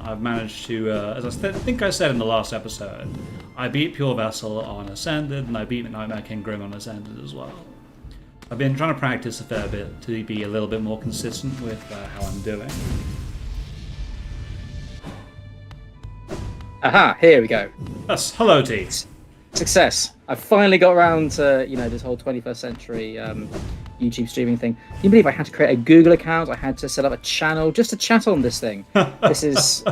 I've managed to, as I think I said in the last episode, I beat Pure Vessel on Ascended, and I beat Nightmare King Grim on Ascended as well. I've been trying to practice a fair bit to be a little bit more consistent with how I'm doing. Aha, here we go. Yes, hello T. Success. I finally got around to, this whole 21st century YouTube streaming thing. Can you believe I had to create a Google account? I had to set up a channel just to chat on this thing. This is...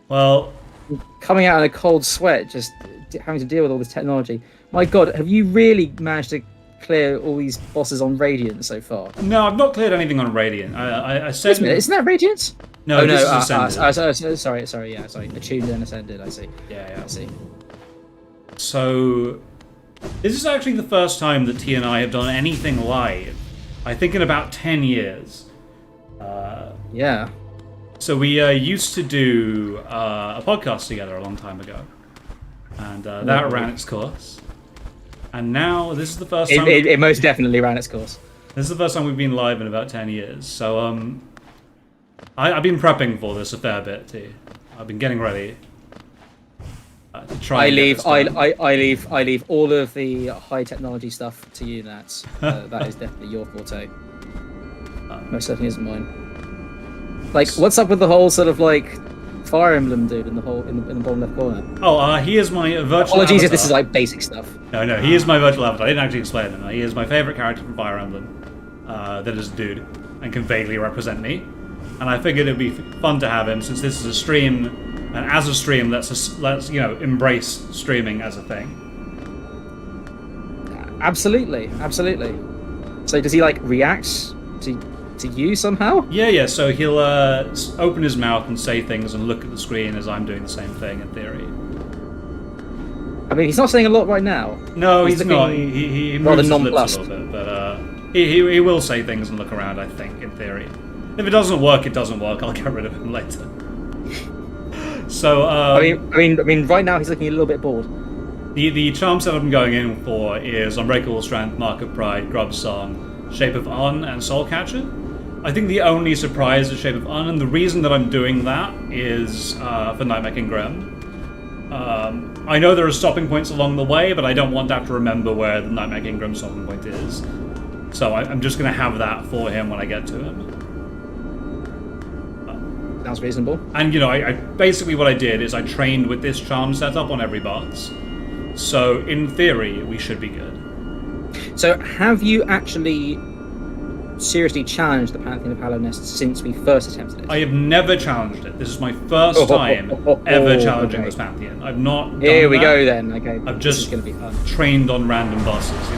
Well... coming out in a cold sweat, just having to deal with all this technology. My God, have you really managed to clear all these bosses on Radiant so far? No, I've not cleared anything on Radiant. I said... Wait a minute, isn't that Radiant? No, this is Ascended. Sorry, Attuned and Ascended, I see. Yeah. I see. So, this is actually the first time that T and I have done anything live. I think in about 10 years. Yeah. So we used to do a podcast together a long time ago. And that ran its course. And now, this is the first time... It most definitely ran its course. This is the first time we've been live in about 10 years. So, I've been prepping for this a fair bit, T. I've been getting ready. To try I leave all of the high technology stuff to you, Nats. That is definitely your forte. Most certainly isn't mine. Like, what's up with the whole sort of like Fire Emblem dude in the bottom left corner? Oh, he is my virtual Apologies avatar. if this is like basic stuff. No, he is my virtual avatar. I didn't actually explain him. He is my favorite character from Fire Emblem. That is a dude and can vaguely represent me. And I figured it'd be fun to have him since this is a stream. And as a stream, let's embrace streaming as a thing. Absolutely. So does he like react to you somehow? Yeah. So he'll open his mouth and say things and look at the screen as I'm doing the same thing in theory. I mean, he's not saying a lot right now. No, he's not. He moves his lips a little bit, but he will say things and look around. I think in theory. If it doesn't work, it doesn't work. I'll get rid of him later. So I mean, right now he's looking a little bit bored. The charm set I'm going in for is Unbreakable Strength, Mark of Pride, Grub Song, Shape of Un, and Soul Catcher. I think the only surprise is Shape of Un, and the reason that I'm doing that is for Nightmare King Grim. I know there are stopping points along the way, but I don't want to have to remember where the Nightmare King Grim stopping point is. So I'm just going to have that for him when I get to him. Sounds reasonable. And I basically what I did is I trained with this charm setup on every boss. So in theory, we should be good. So have you actually seriously challenged the Pantheon of Hallowed Nest since we first attempted it? I have never challenged it. This is my first time ever challenging this Pantheon. I've not done Here we that. go then. Okay. I've just going to be fun. trained on random bosses,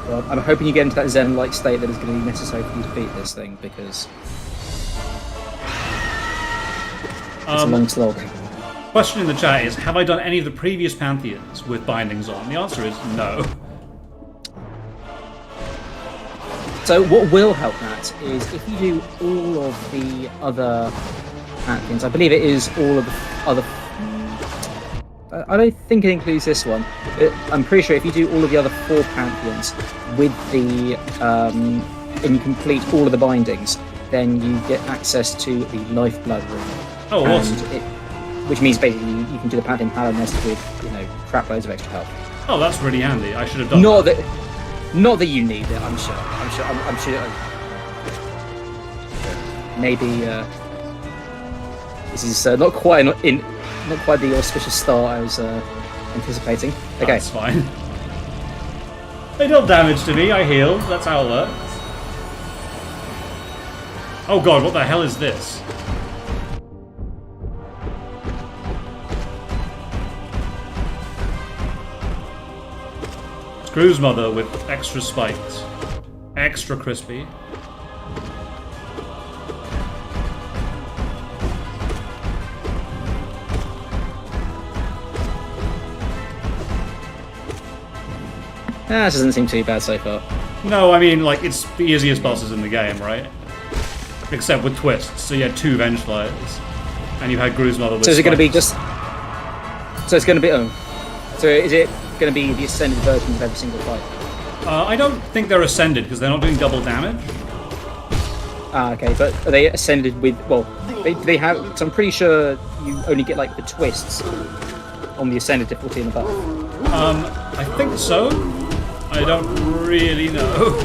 Well, I'm hoping you get into that Zen-like state that is going to be necessary for you to beat this thing, because it's a long slog. Question in the chat is, have I done any of the previous Pantheons with bindings on? The answer is no. So what will help that is if you do all of the other Pantheons, I believe it is all of the other... I don't think it includes this one. I'm pretty sure if you do all of the other 4 Pantheons with the... and you complete all of the bindings, then you get access to the Lifeblood room. Oh, awesome. Which means basically you can do the Pantheon Hallowed Nest with, crap loads of extra health. Oh, that's really handy. I should have done that. Not that you need it, I'm sure. Maybe this is not quite the auspicious start I was anticipating. Okay. That's fine. They dealt damage to me, I healed. That's how it works. Oh god, what the hell is this? Screw's mother with extra spikes. Extra crispy. This doesn't seem too bad so far. No, I mean, like, it's the easiest bosses in the game, right? Except with twists. So you had 2 Vengeflies, and you had Gru's mother with So is it going to be spikes. just... So it's going to be... So is it going to be the ascended version of every single fight? I don't think they're ascended, because they're not doing double damage. Ah, okay, but are they ascended with? Well, they have. So I'm pretty sure you only get like the twists on the ascended difficulty and above. I think so. I don't really know.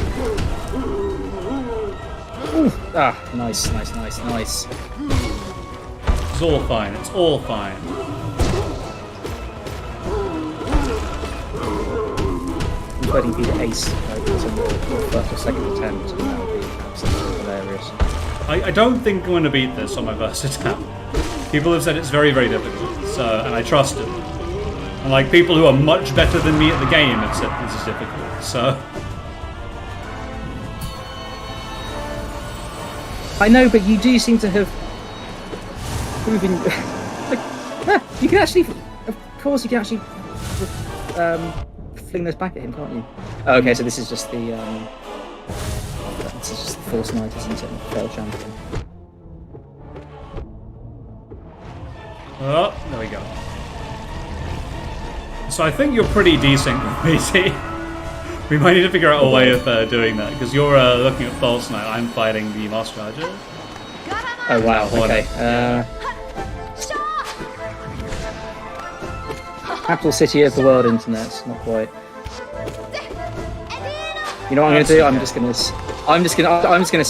Ooh. Ah, nice. It's all fine. It's all fine. I'm letting be the ace like, on your first or second attempt. And that would be absolutely hilarious. I don't think I'm going to beat this on my first attempt. People have said it's very, very difficult, and I trust it. And like people who are much better than me at the game have said this is difficult, so... I know, but you do seem to have proven... you can actually... Of course, you can actually fling those back at him, can't you? Oh, okay, so this is just the... this is just the Force Knight, isn't it? Fail champion. Oh, there we go. So I think you're pretty decent with me, T. We might need to figure out a way of doing that, because you're looking at False Knight, I'm fighting the Moss Charger. Oh wow, okay. Capital city of the world internet, not quite. You know what I'm gonna do? I'm just gonna sit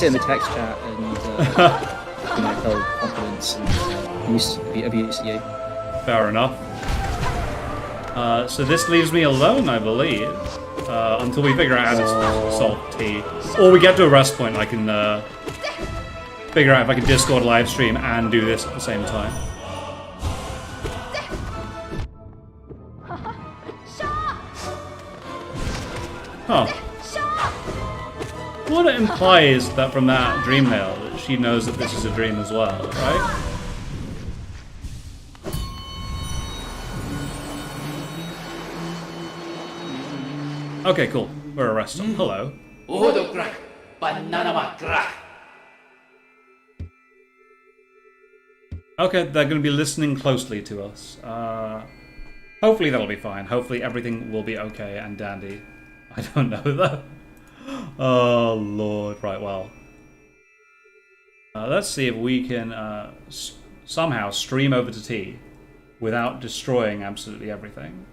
in the text chat and tell confidence and abuse you. Fair enough. So this leaves me alone, I believe, until we figure out how to solve T. Or we get to a rest point, I can figure out if I can Discord live stream and do this at the same time. Huh. What it implies that from that dream mail that she knows that this is a dream as well, right? Okay, cool. We're arrested. Hello. Okay, they're going to be listening closely to us. Hopefully that'll be fine. Hopefully everything will be okay and dandy. I don't know though. Oh lord. Right, well. Let's see if we can somehow stream over to T without destroying absolutely everything.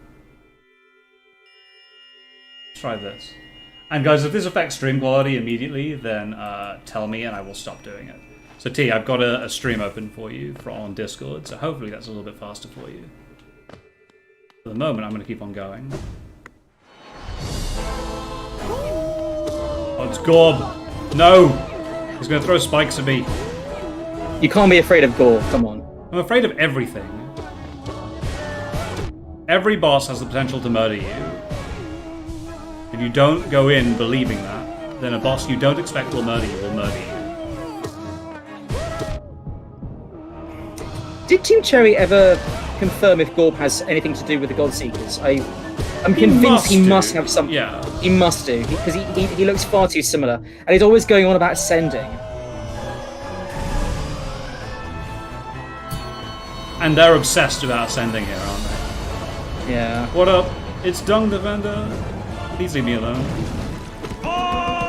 Let's try this. And guys, if this affects stream quality immediately, then tell me and I will stop doing it. So T, I've got a stream open for you on Discord, so hopefully that's a little bit faster for you. For the moment, I'm going to keep on going. Oh, it's Gorb! No! He's going to throw spikes at me. You can't be afraid of Gorb, come on. I'm afraid of everything. Every boss has the potential to murder you. If you don't go in believing that, then a boss you don't expect will murder you will murder you. Did Team Cherry ever confirm if Gorb has anything to do with the Godseekers? I'm convinced he must have some. Yeah. He must do, because he looks far too similar. And he's always going on about sending. And they're obsessed about sending here, aren't they? Yeah. What up? It's Dung Defender. Please leave me alone.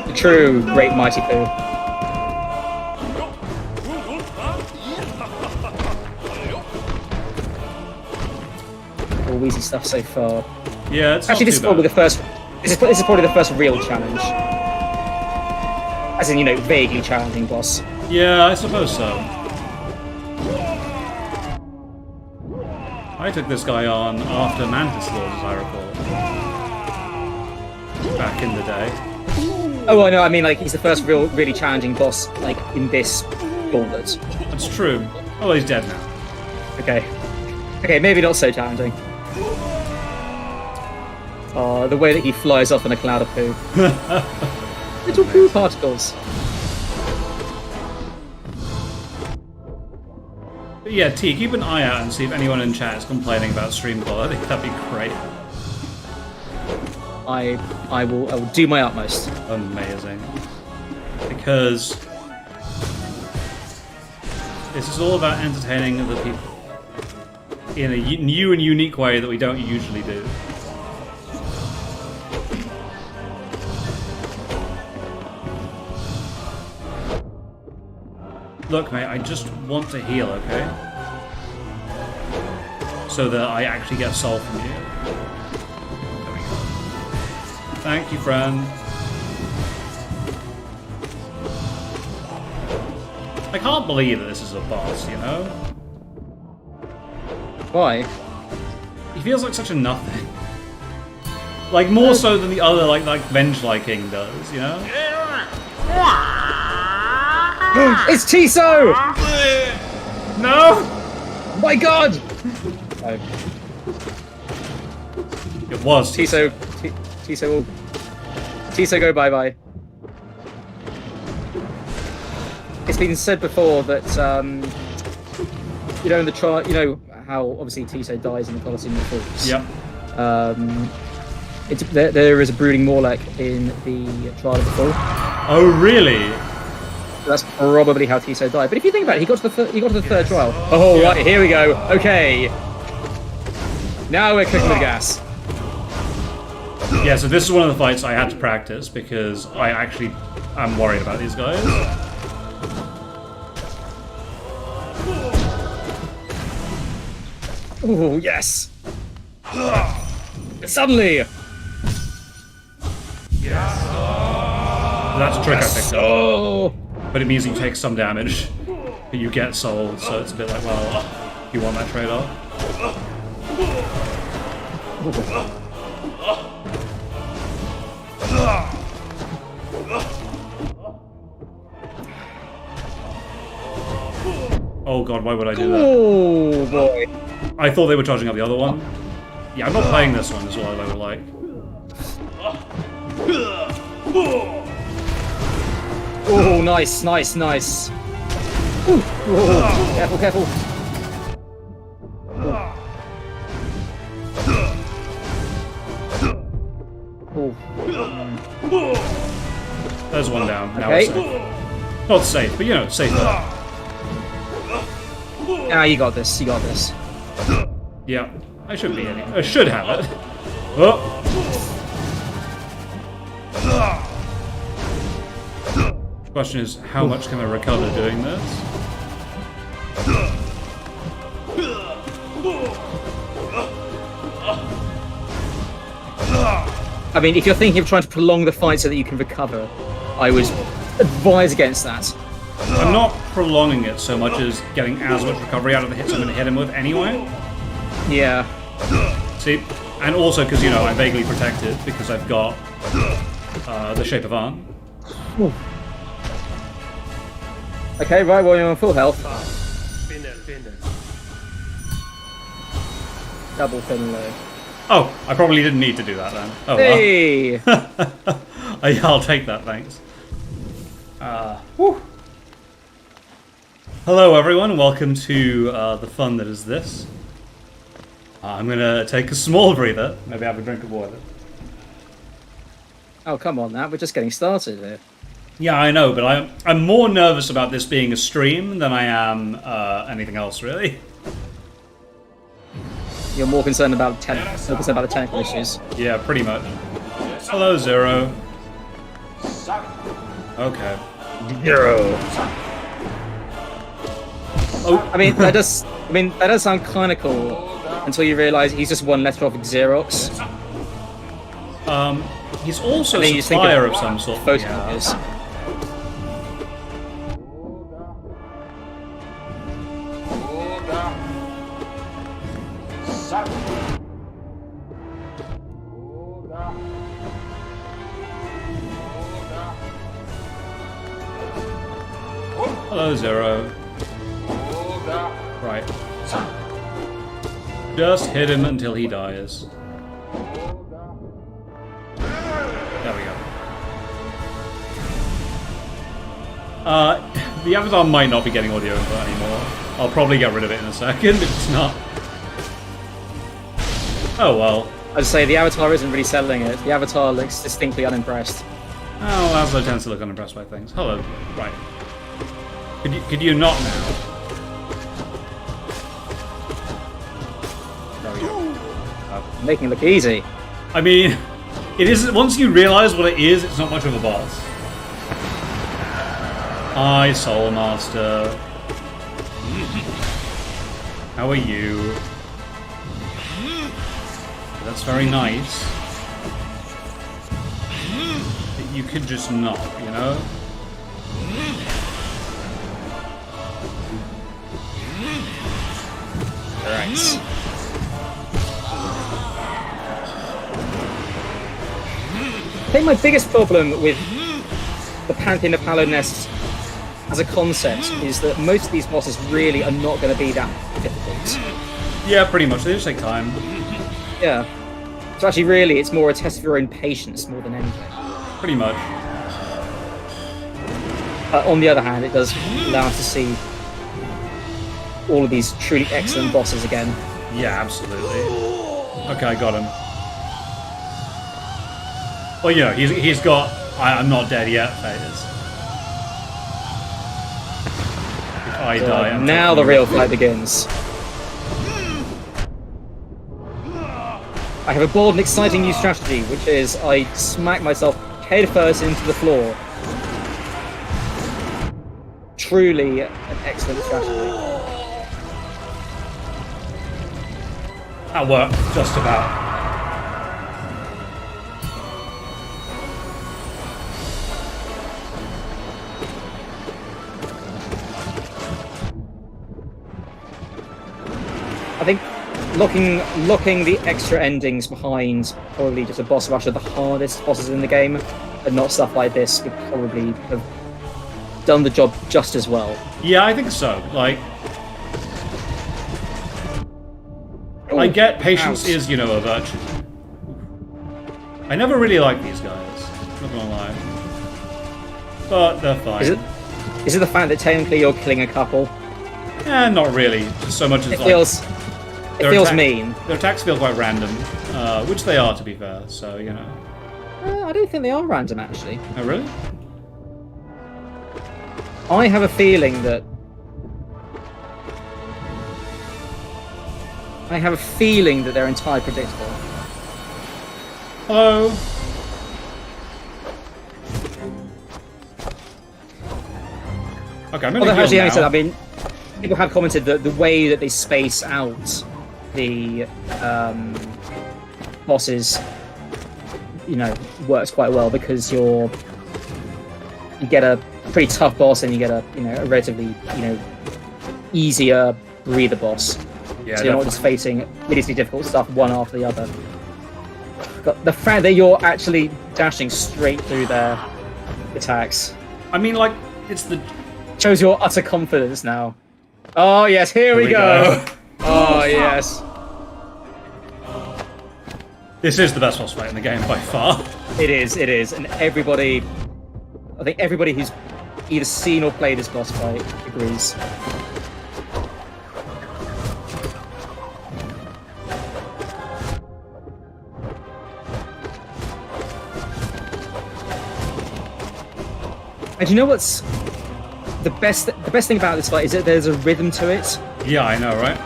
The true great mighty poo. All Weezy stuff so far. Yeah, it's actually not this is too probably bad. the first. This is probably the first real challenge. As in, you know, vaguely challenging boss. Yeah, I suppose so. I took this guy on after Mantis Lord, as I recall. Back in the day. Oh, well, no, I mean, like, he's the first really challenging boss, like, in this gauntlet. That's true. Oh, he's dead now. Okay. Okay, maybe not so challenging. Oh, the way that he flies off in a cloud of poo. Little poo particles. But yeah, T, keep an eye out and see if anyone in chat is complaining about stream quality. That'd be great. I will do my utmost. Amazing. Because this is all about entertaining the people in a new and unique way that we don't usually do. Look, mate, I just want to heal, okay? So that I actually get soul from you. There we go. Thank you, friend. I can't believe that this is a boss, you know? Why? He feels like such a nothing. Like, more so than the other, like Venge-like King does, you know? It's Tiso! No! My god! Oh. It was Tiso will... Tiso go bye-bye. It's been said before that, you know, in the trial, you know how obviously Tiso dies in the Colosseum of Fools. Yep. There is a brooding Morlock in the Trial of the Fall. Oh, really? That's probably how Tiso died. But if you think about it, he got to the third trial. Oh, yeah. Right, here we go. Okay. Now we're cooking with gas. Yeah, so this is one of the fights I had to practice because I actually am worried about these guys. Oh, yes. Suddenly. That's a trick I picked up. Oh. But it means you take some damage, but you get soul, so it's a bit like, well, you want that trade-off? Oh god, why would I do that? Oh boy. I thought they were charging up the other one. Yeah, I'm not playing this one as well, I would like. Oh, nice, nice, nice. Ooh. Oh, careful, careful. Oh. There's one down. Now Okay. we're safe. Not safe, but you know, safer. Ah, you got this. You got this. Yeah, I should be hitting. I should have it. Oh. Question is, how much can I recover doing this? I mean, if you're thinking of trying to prolong the fight so that you can recover, I would advise against that. I'm not prolonging it so much as getting as much recovery out of the hits I'm going to hit him with anyway. Yeah. See? And also because, you know, I'm vaguely protected because I've got the Shape of Arn. Ooh. Okay, right, well, you're on full health. Double Finlow. Oh, I probably didn't need to do that then. Oh, hey! well. I'll take that, thanks. Whew. Hello everyone, welcome to the fun that is this. I'm gonna take a small breather, maybe have a drink of water. Oh, come on now, we're just getting started here. Yeah, I know, but I'm more nervous about this being a stream than I am anything else, really. You're more concerned about the technical issues. Yeah, pretty much. Hello, Zero. Okay. Zero. Oh, I mean, that does sound kind of cool until you realise he's just one letter off Xerox. he's also and a supplier of some sort. Photocopiers. Hello, Zero. Right. Just hit him until he dies. There we go. The avatar might not be getting audio input anymore. I'll probably get rid of it in a second if it's not. Oh well. I'd say the avatar isn't really selling it. The avatar looks distinctly unimpressed. Oh, Laszlo tends to look unimpressed by things. Hello. Right. Could you not now? There we go. Making it look easy. I mean, it is. Once you realise what it is, it's not much of a boss. Hi, Soul Master. How are you? That's very nice. But you could just not, you know? Alright. I think my biggest problem with the Pantheon of Paladiness as a concept is that most of these bosses really are not going to be that difficult. Yeah, pretty much. They just take time. Yeah. So actually, really, it's more a test of your own patience more than anything. Pretty much. On the other hand, it does allow us to see all of these truly excellent bosses again. Yeah, absolutely. Okay, I got him. Well, you know, he's got I'm not dead yet phase. If I die, I'm now the real fight begins. I have a bold and exciting new strategy, which is I smack myself head first into the floor. Truly an excellent strategy. That worked, just about. I think locking the extra endings behind probably just a boss rush are the hardest bosses in the game, and not stuff like this would probably have done the job just as well. Yeah, I think so. Like, I get patience is, you know, a virtue. I never really liked these guys, not gonna lie. But they're fine. Is it the fact that technically you're killing a couple? Eh, not really. Just so much as It like... feels mean. Their attacks feel quite random, which they are, to be fair, so, you know. I don't think they are random, actually. Oh, really? I have a feeling that... they're entirely predictable. Hello? Okay, I'm gonna Although, heal actually, now. having said that, I mean, people have commented that the way that they space out the bosses, you know, works quite well because you get a pretty tough boss and you get a a relatively easier breather boss. Yeah, so you're not just facing hideously difficult stuff one after the other. But the fact that you're actually dashing straight through their attacks. I mean, like, it's the... Shows your utter confidence now. Oh yes, here we go. Oh yes. This is the best boss fight in the game by far. It is, and I think everybody who's either seen or played this boss fight agrees. And you know what's the best thing about this fight is that there's a rhythm to it. Yeah, I know, right?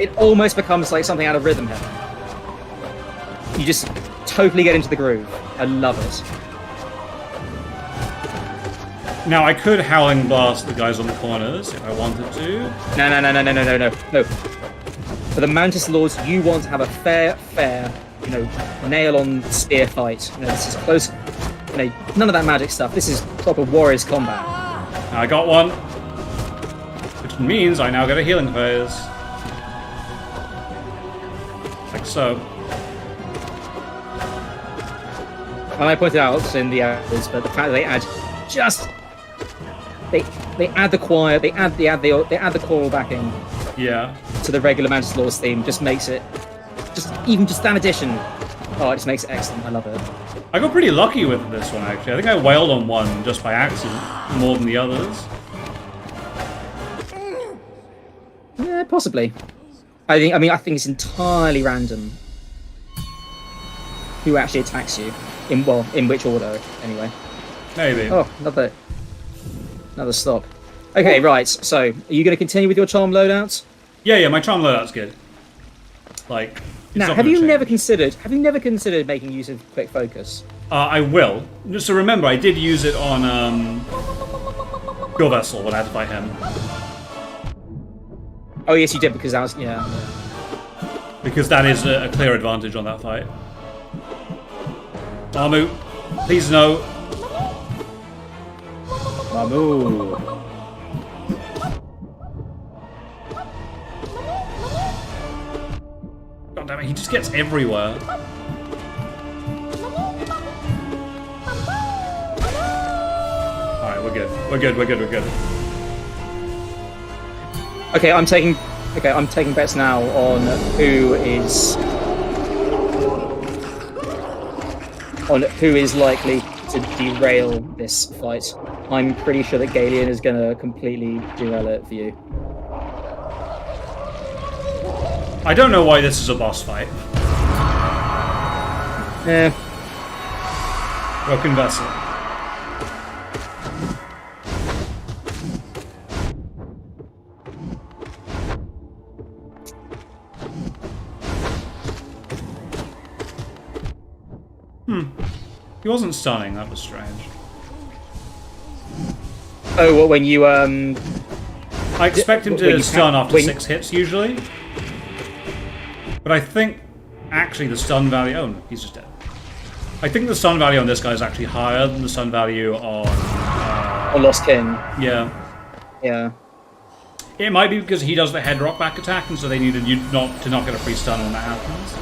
It almost becomes like something out of Rhythm Heaven. You just totally get into the groove. I love it. Now, I could Howling Blast the guys on the corners if I wanted to. No. For the Mantis Lords, you want to have a fair, nail-on spear fight. This is close. None of that magic stuff. This is proper Warriors combat. I got one. Which means I now get a healing phase. Like so. And I pointed out in the others, but the fact that they add they add the choir, they add the choral backing. Yeah. To the regular Mantis Lords theme just makes it just that addition. Oh, it just makes it excellent. I love it. I got pretty lucky with this one, actually. I think I wailed on one just by accident, more than the others. Yeah, possibly. I think it's entirely random who actually attacks you. In which order, anyway. Maybe. Oh, another stop. Okay, right. So, are you going to continue with your charm loadout? Yeah, my charm loadout's good. Like, now, have you never considered making use of quick focus? I will. Just to remember, I did use it on Pure Vessel when I had to fight him. Oh yes, you did, because that was Because that is a clear advantage on that fight. Mamu, please no. Mamu. God damn it, he just gets everywhere. Alright, we're good. We're good, we're good, we're good. Okay, I'm taking bets now on who is likely to derail this fight. I'm pretty sure that Galeon is going to completely derail it for you. I don't know why this is a boss fight. Yeah. Broken Vessel. He wasn't stunning, that was strange. Oh, well, when you I expect him to stun after 6 hits usually. But I think actually the stun value... Oh no, he's just dead. I think the stun value on this guy is actually higher than the stun value on... on Lost King. Yeah. Yeah. It might be because he does the head rock back attack, and so they needed you to not get a free stun when that happens.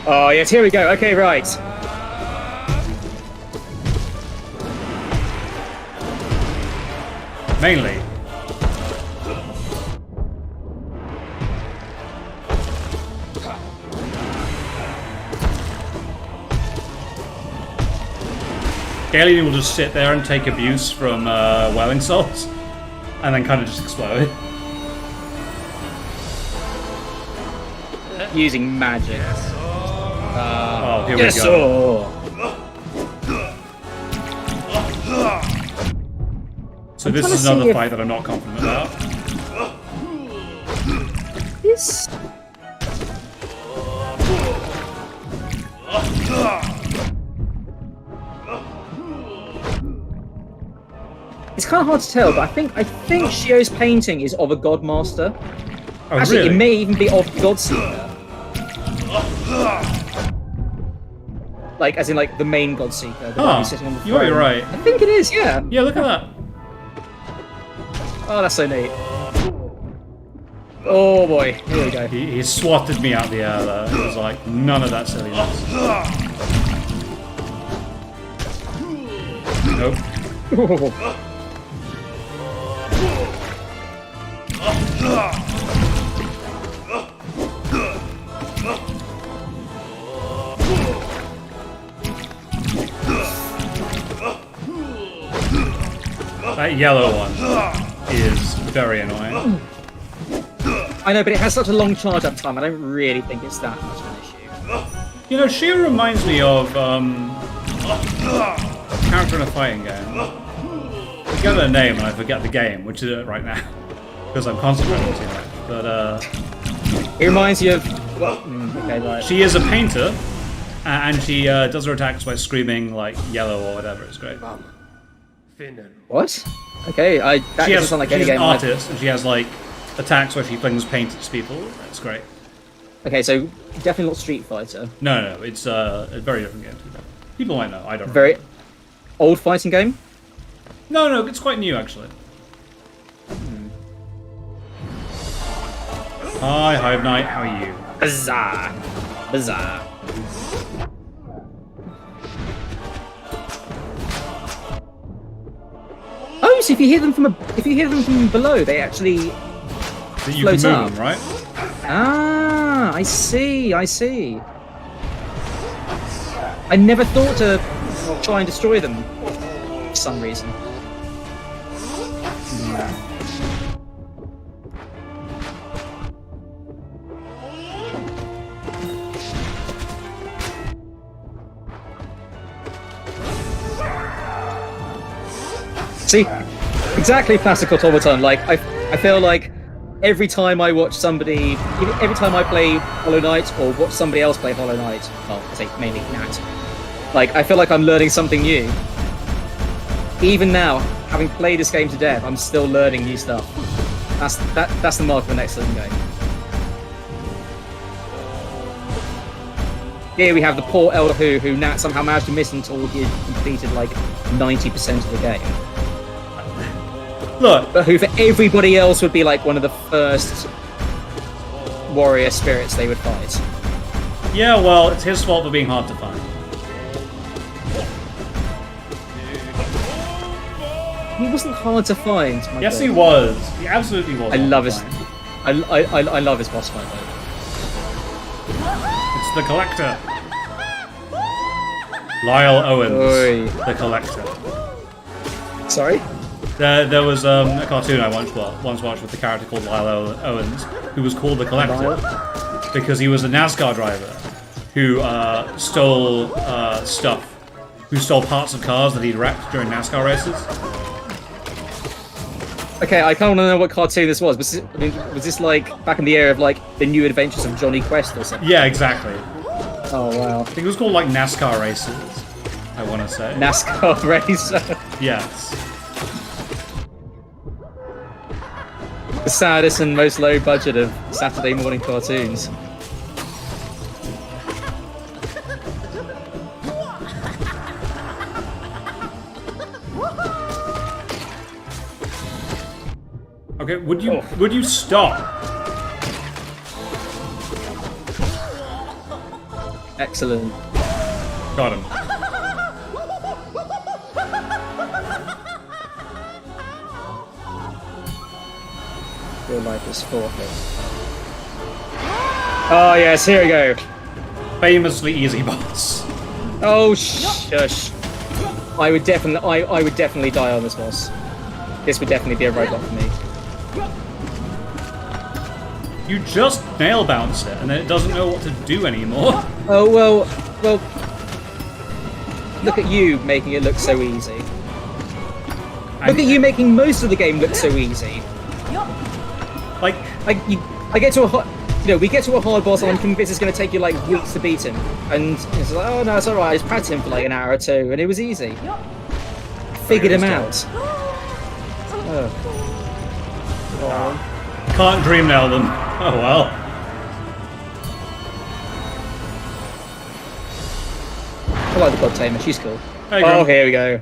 Oh yes, here we go. Okay, right. Mainly. Galeon will just sit there and take abuse from Welling Souls, and then kind of just explode. Using magic. Oh, here we Yes, go. So this is another fight that I'm not confident about. Yes. It's kind of hard to tell, but I think Shio's painting is of a Godmaster. Oh, Actually, really? it may even be of Godseeker. Like, as in, like, the main Godseeker. The one who's sitting on the throne. You're right. I think it is, yeah. Yeah, look at that. Oh, that's so neat. Oh boy, here we go. He swatted me out the air there. It was like, none of that silliness. Nope. That yellow one is very annoying. I know, but it has such a long charge up time. I don't really think it's that much of an issue. You know, she reminds me of character in a fighting game. I get her name and I forget the game, which is it right now because I'm concentrating too much. But it reminds you of. Well, okay, right. She is a painter, and she does her attacks by screaming like yellow or whatever. It's great. What? Okay, that doesn't sound like any game. She's an artist, and she has like attacks where she flings paint at people. That's great. Okay, so definitely not Street Fighter. No, it's a very different game. People might know. I don't. Very old fighting game. No, it's quite new actually. Hi, Hive Knight. How are you? Bizarre. Oh, so if you hit them from below, they actually That you float can move up. them, right? Ah, I see. I never thought to try and destroy them for some reason. See, exactly classic automaton. Like I feel like every time I watch somebody, every time I play Hollow Knight or watch somebody else play Hollow Knight, well, I say mainly Nat, like I feel like I'm learning something new. Even now, having played this game to death, I'm still learning new stuff. That's the mark of an excellent game. Here we have the poor Elder who Nat somehow managed to miss until he had completed like 90% of the game. Look, But who for everybody else would be like one of the first warrior spirits they would fight. yeah, well, it's his fault for being hard to find. He wasn't hard to find. My Yes, God. he was. He absolutely was. I hard love to his. find. I love his boss fight though. It's the Collector. Lyle Owens, Oi. the Collector. Sorry. There was a cartoon I once watched with a character called Lyle Owens, who was called the Collector because he was a NASCAR driver who stole stuff, who stole parts of cars that he'd wrecked during NASCAR races. Okay, I kind of want to know what cartoon this was. Was this like back in the era of like the New Adventures of Johnny Quest or something? Yeah, exactly. Oh wow. I think it was called like NASCAR races, I want to say. NASCAR racer. Yes. The saddest and most low budget of Saturday morning cartoons. Okay, would you stop? Excellent. Got him. Your life is forfeit. Oh yes, here we go. Famously easy boss. Oh shush. I would definitely die on this boss. This would definitely be a roadblock for me. You just nail bounce it, and then it doesn't know what to do anymore. Oh well. Look at you making it look so easy. Look at you making most of the game look so easy. Like, I get to a hard, we get to a hard boss, and I'm convinced it's going to take you like weeks to beat him. And it's like, oh no, it's all right. I was practicing for like an hour or two, and it was easy. Figured him out. Oh. can't dream nail them. Oh well. I like the God Tamer. She's cool. There you go. Oh, here we go.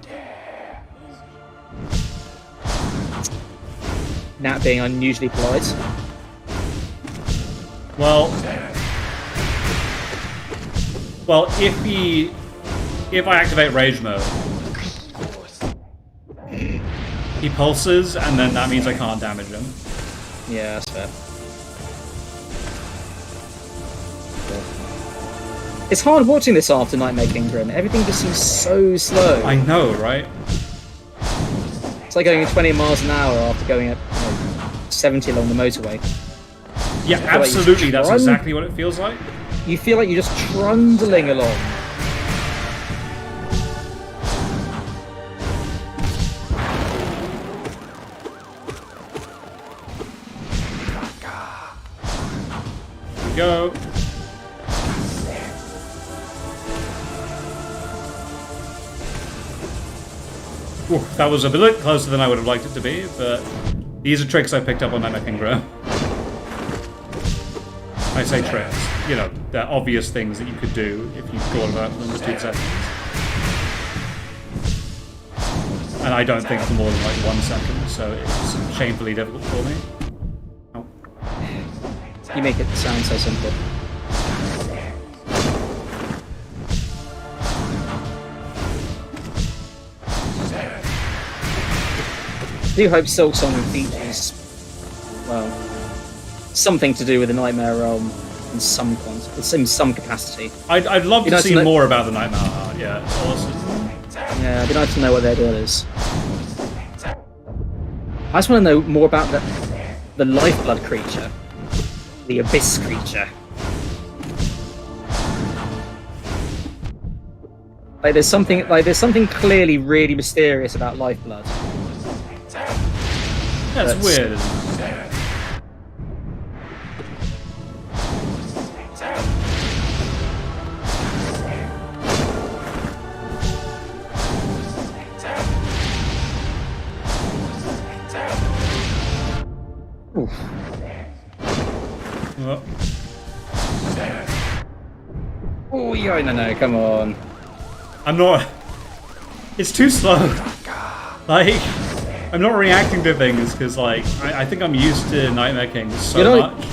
Nat being unusually polite. Well, if I activate rage mode, he pulses, and then that means I can't damage him. Yeah, that's fair. It's hard watching this after Nightmare Kingdom. Everything just seems so slow. I know, right? It's like going at 20 miles an hour after going at 70 along the motorway. Yeah, like absolutely. That's run. exactly what it feels like. You feel like you're just trundling along. Here we go. Ooh, that was a bit closer than I would have liked it to be, but these are tricks I picked up on Nightmare Kingdom. I say tricks. You know, they're obvious things that you could do if you thought about them in 2 seconds. And I don't think for more than like 1 second, so it's shamefully difficult for me. Oh. You make it sound so simple. I do hope Silksong features, well, something to do with the Nightmare Realm in some capacity. I'd love to nice see to know- more about the Nightmare Heart, yeah, it's awesome. Yeah, it'd be nice to know what their deal is. I just want to know more about the Lifeblood creature, the Abyss creature. There's something clearly really mysterious about Lifeblood. That's That's- weird, isn't it? Oof. Oh. Oh, yeah, no, come on. I'm not... It's too slow. Like, I'm not reacting to things because, like, I think I'm used to Nightmare King so much.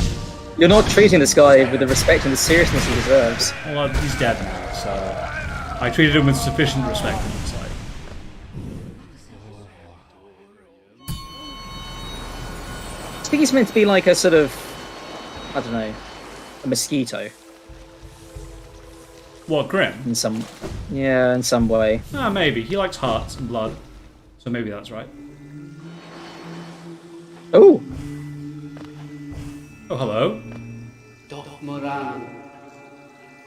You're not treating this guy with the respect and the seriousness he deserves. Well, he's dead now, so I treated him with sufficient respect on his side. I think he's meant to be like a sort of, I don't know, a mosquito. What, Grim? In some way. Ah, maybe. He likes hearts and blood, so maybe that's right. Oh! Oh, hello.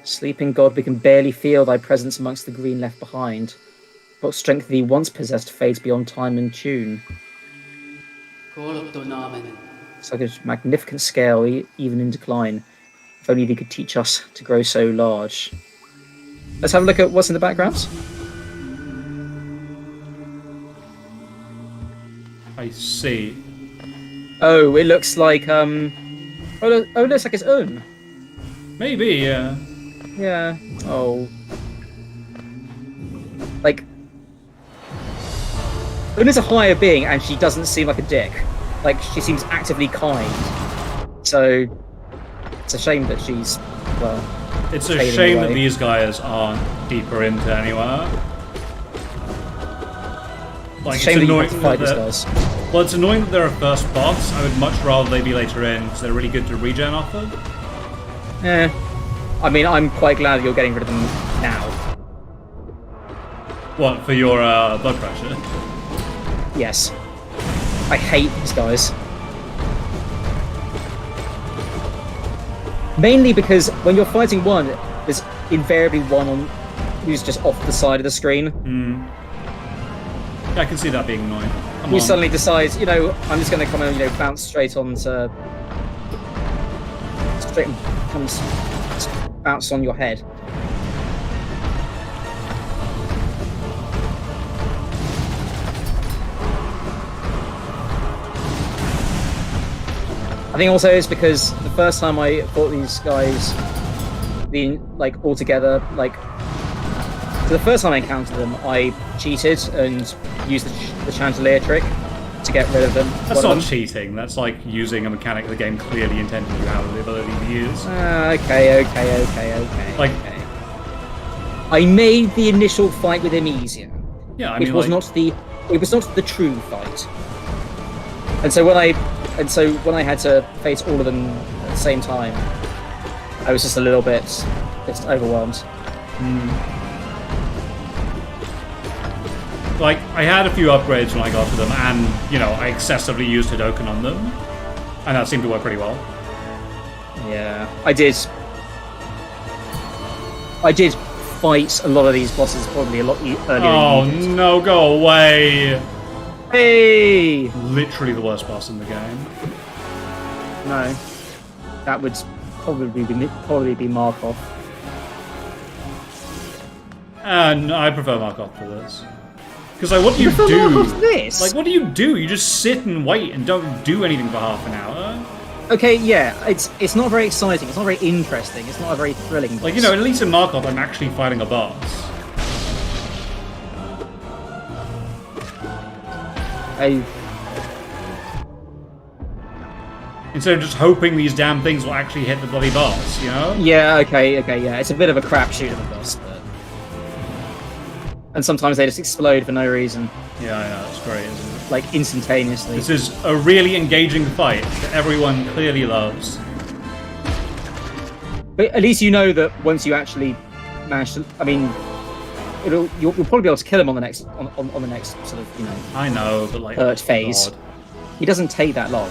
Sleeping god, we can barely feel thy presence amongst the green left behind. What strength thee once possessed fades beyond time and tune. It's like a magnificent scale, even in decline. If only they could teach us to grow so large. Let's have a look at what's in the background. I see. Oh, it looks like it looks like it's Un. Maybe, yeah. Yeah. Oh. Like, Un is a higher being, and she doesn't seem like a dick. Like, she seems actively kind. So, it's a shame that she's, well... It's a shame that these guys aren't deeper into anywhere. Like, it's annoying that you have to fight these guys. Well, it's annoying that they're a first boss. I would much rather they be later in, because they're really good to regen off of. Yeah. I mean, I'm quite glad that you're getting rid of them now. What, for your blood pressure? Yes. I hate these guys. Mainly because when you're fighting one, there's invariably one on who's just off the side of the screen. Yeah, I can see that being annoying. Who suddenly decides, you know, I'm just going to come and, you know, bounce straight onto... Straight and comes... bounce on your head. I think also it's because the first time I fought these guys, like all together, like so the first time I encountered them, I cheated and used the chandelier trick to get rid of them. That's not cheating. That's like using a mechanic the game clearly intended you have the ability to use. Okay. Like, okay. I made the initial fight with him easier. Yeah, I mean, it was not the true fight. And so when I had to face all of them at the same time, I was just a little bit just overwhelmed. Like, I had a few upgrades when I got to them, and, you know, I excessively used Hadoken on them, and that seemed to work pretty well. Yeah, I did fight a lot of these bosses probably a lot earlier than you did. No, go away! Hey! Literally the worst boss in the game. No, that would probably be Markov. And I prefer Markov to this. Because, like, what do you do? This? Like, what do? You just sit and wait and don't do anything for half an hour. Okay, yeah, it's not very exciting. It's not very interesting. It's not a very thrilling boss. Like, you know, at least in Markov, I'm actually fighting a boss. Instead of just hoping these damn things will actually hit the bloody boss, you know? Yeah, okay, yeah. It's a bit of a crapshoot of a boss, but... And sometimes they just explode for no reason. Yeah, I know, it's great, isn't it? Like, instantaneously. This is a really engaging fight that everyone clearly loves. But at least you know that once you actually manage to... I mean... You'll probably be able to kill him on the next on the next sort of, you know... I know, but like... Hurt phase. God. He doesn't take that long.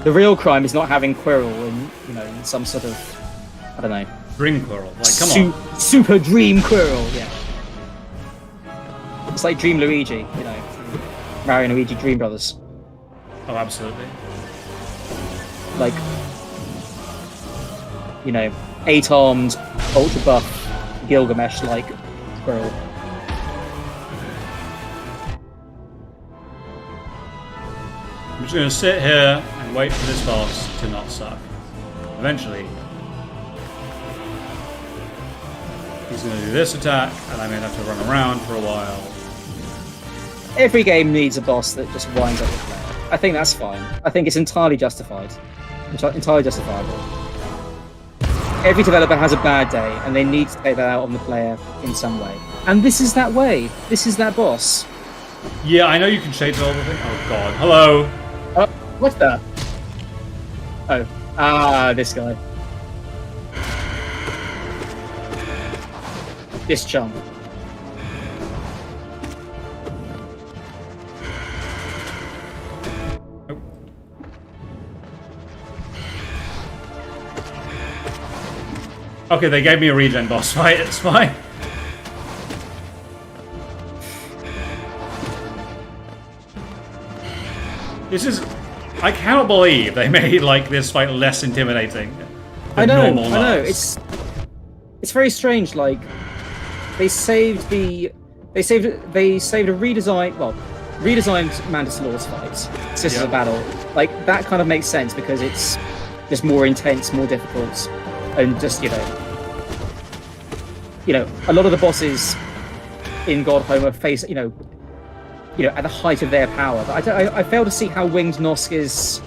The real crime is not having Quirrell in, you know, in some sort of... I don't know. Dream Quirrell, like, come on. Super Dream Quirrell, yeah. It's like Dream Luigi, you know. Mario and Luigi Dream Brothers. Oh, absolutely. Like, you know, 8-armed, ultra buff Gilgamesh like Quirrell. I'm just going to sit here and wait for this boss to not suck. Eventually, he's going to do this attack, and I may have to run around for a while. Every game needs a boss that just winds up the player. I think that's fine. I think it's entirely justified. Entirely justifiable. Every developer has a bad day, and they need to take that out on the player in some way. And this is that way. This is that boss. Yeah, I know you can shade all the thing. Oh god, hello. Oh, what's that? Oh, this guy. This chump. Okay, they gave me a regen boss fight, it's fine. This is... I cannot believe they made, like, this fight less intimidating than normal knives. It's very strange, like, they saved a redesign, well, redesigned Mantis Lord's fights. Sisters of Battle. Like, that kind of makes sense because it's just more intense, more difficult, and just, you know, a lot of the bosses in Godhome are faced, you know, at the height of their power. But I fail to see how Winged Nosk is.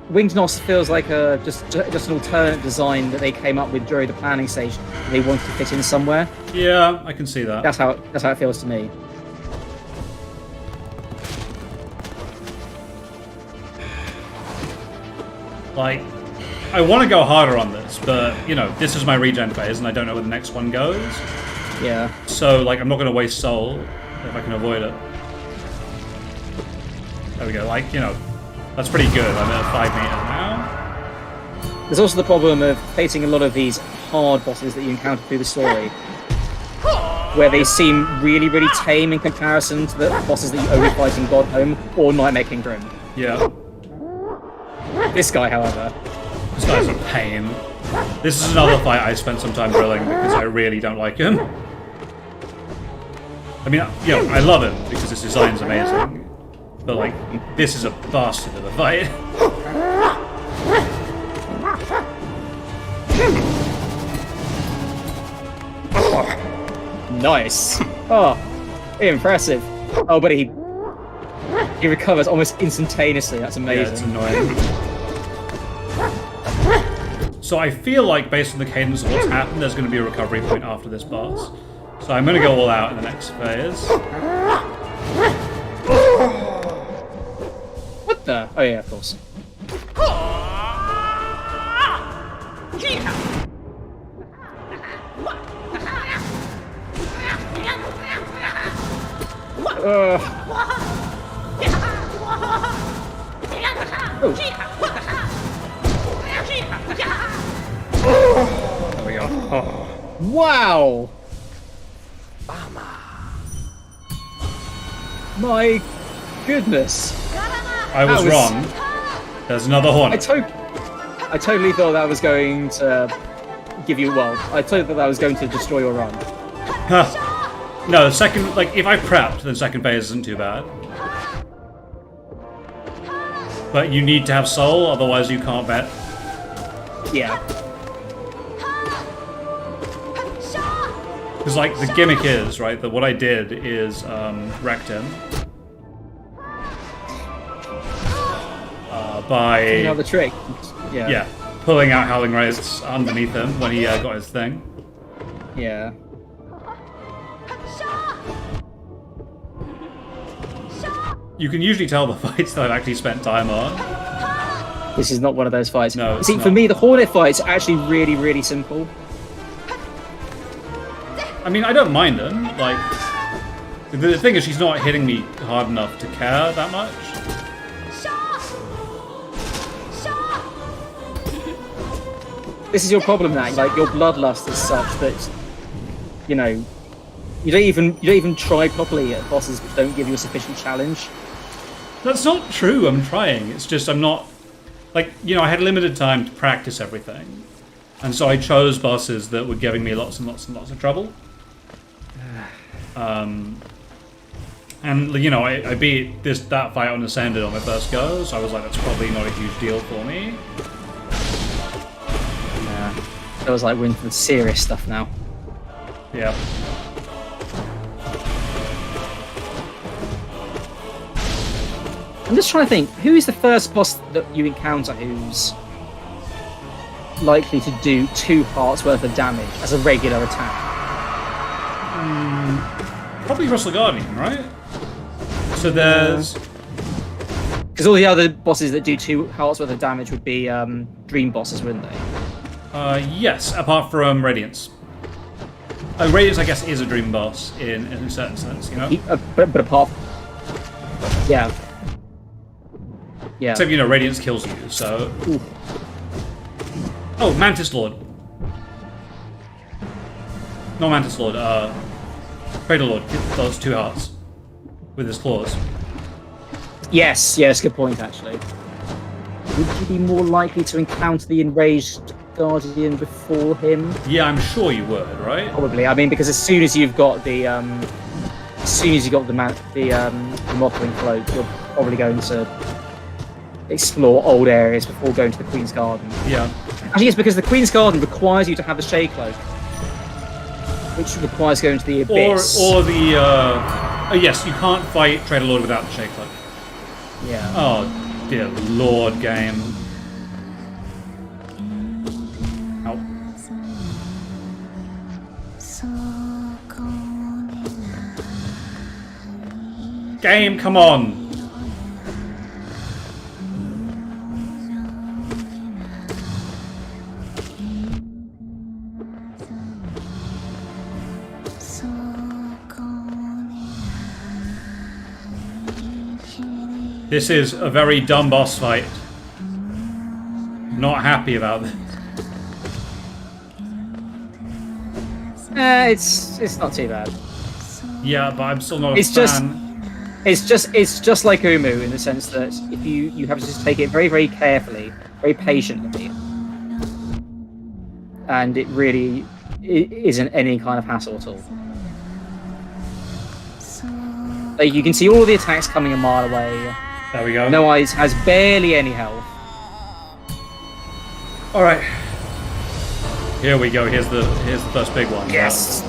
Winged Nosk feels like just an alternate design that they came up with during the planning stage. They wanted to fit in somewhere. Yeah, I can see that. That's how it feels to me. Like, I want to go harder on this, but, you know, this is my regen phase, and I don't know where the next one goes. Yeah. So, like, I'm not going to waste soul if I can avoid it. There we go. Like, you know, that's pretty good. I'm at 5 meters now. There's also the problem of facing a lot of these hard bosses that you encounter through the story, where they seem really, really tame in comparison to the bosses that you only fight in Godhome or Nightmare Kingdom. Yeah. This guy, however... This guy's a pain. This is another fight I spent some time drilling because I really don't like him. I mean, you know, I love him because his design's amazing. But, like, this is a bastard of a fight. Nice. Oh, impressive. Oh, but he recovers almost instantaneously. That's amazing. Yeah, it's annoying. So I feel like, based on the cadence of what's happened, there's going to be a recovery point after this boss. So I'm going to go all out in the next phase. What the? Oh yeah, of course. There we go. Oh. Wow! My goodness. I was wrong. There's another Hornet. I totally thought that was going to give you... Well, I totally thought that was going to destroy your run. No, the second... Like, if I prepped, then second phase isn't too bad. But you need to have soul, otherwise you can't bet. Yeah. Because, like, the gimmick is, right, that what I did is wrecked him. By... You know the trick. Yeah. Yeah, pulling out Howling Rays underneath him when he got his thing. Yeah. You can usually tell the fights that I've actually spent time on. This is not one of those fights. No, it's See, not. for me, the Hornet fight's actually really, really simple. I mean, I don't mind them. Like, the thing is, she's not hitting me hard enough to care that much. This is your problem now. Like, your bloodlust is such that, you know, you don't even try properly at bosses that don't give you a sufficient challenge. That's not true. I'm trying. It's just I'm not... Like, you know, I had limited time to practice everything. And so I chose bosses that were giving me lots and lots and lots of trouble. And you know, I beat that fight on Ascended on my first go, so I was like, that's probably not a huge deal for me. Yeah. Feels like we're into the serious stuff now. Yeah. I'm just trying to think, who is the first boss that you encounter who's likely to do 2 hearts worth of damage as a regular attack? Probably Russell Guardian, right? So there's... Because all the other bosses that do 2 hearts worth of damage would be dream bosses, wouldn't they? Yes, apart from Radiance. Radiance, I guess, is a dream boss in a certain sense, you know? But apart... Yeah. Yeah. Except, you know, Radiance kills you, so... Ooh. Oh, Mantis Lord. Not Mantis Lord, Cradle Lord does 2 hearts with his claws. Yes, good point, actually. Would you be more likely to encounter the enraged Guardian before him? Yeah, I'm sure you would, right? Probably. I mean, because as soon as you've got the Mothering Cloak, you're probably going to explore old areas before going to the Queen's Garden. Yeah. Actually, it's because the Queen's Garden requires you to have the Shade Cloak, which requires going to the Abyss. Or the, oh yes, you can't fight Trader Lord without the Shade Cloak. Yeah. Oh, dear Lord, game. Ow. Game, come on! This is a very dumb boss fight. Not happy about this. It's not too bad. Yeah, but I'm still not a It's fan. It's just like Umu in the sense that if you have to just take it very, very carefully, very patiently, and it really isn't any kind of hassle at all. Like, you can see all the attacks coming a mile away. There we go. No Eyes has barely any health. Alright. Here we go, here's the first big one. Yes!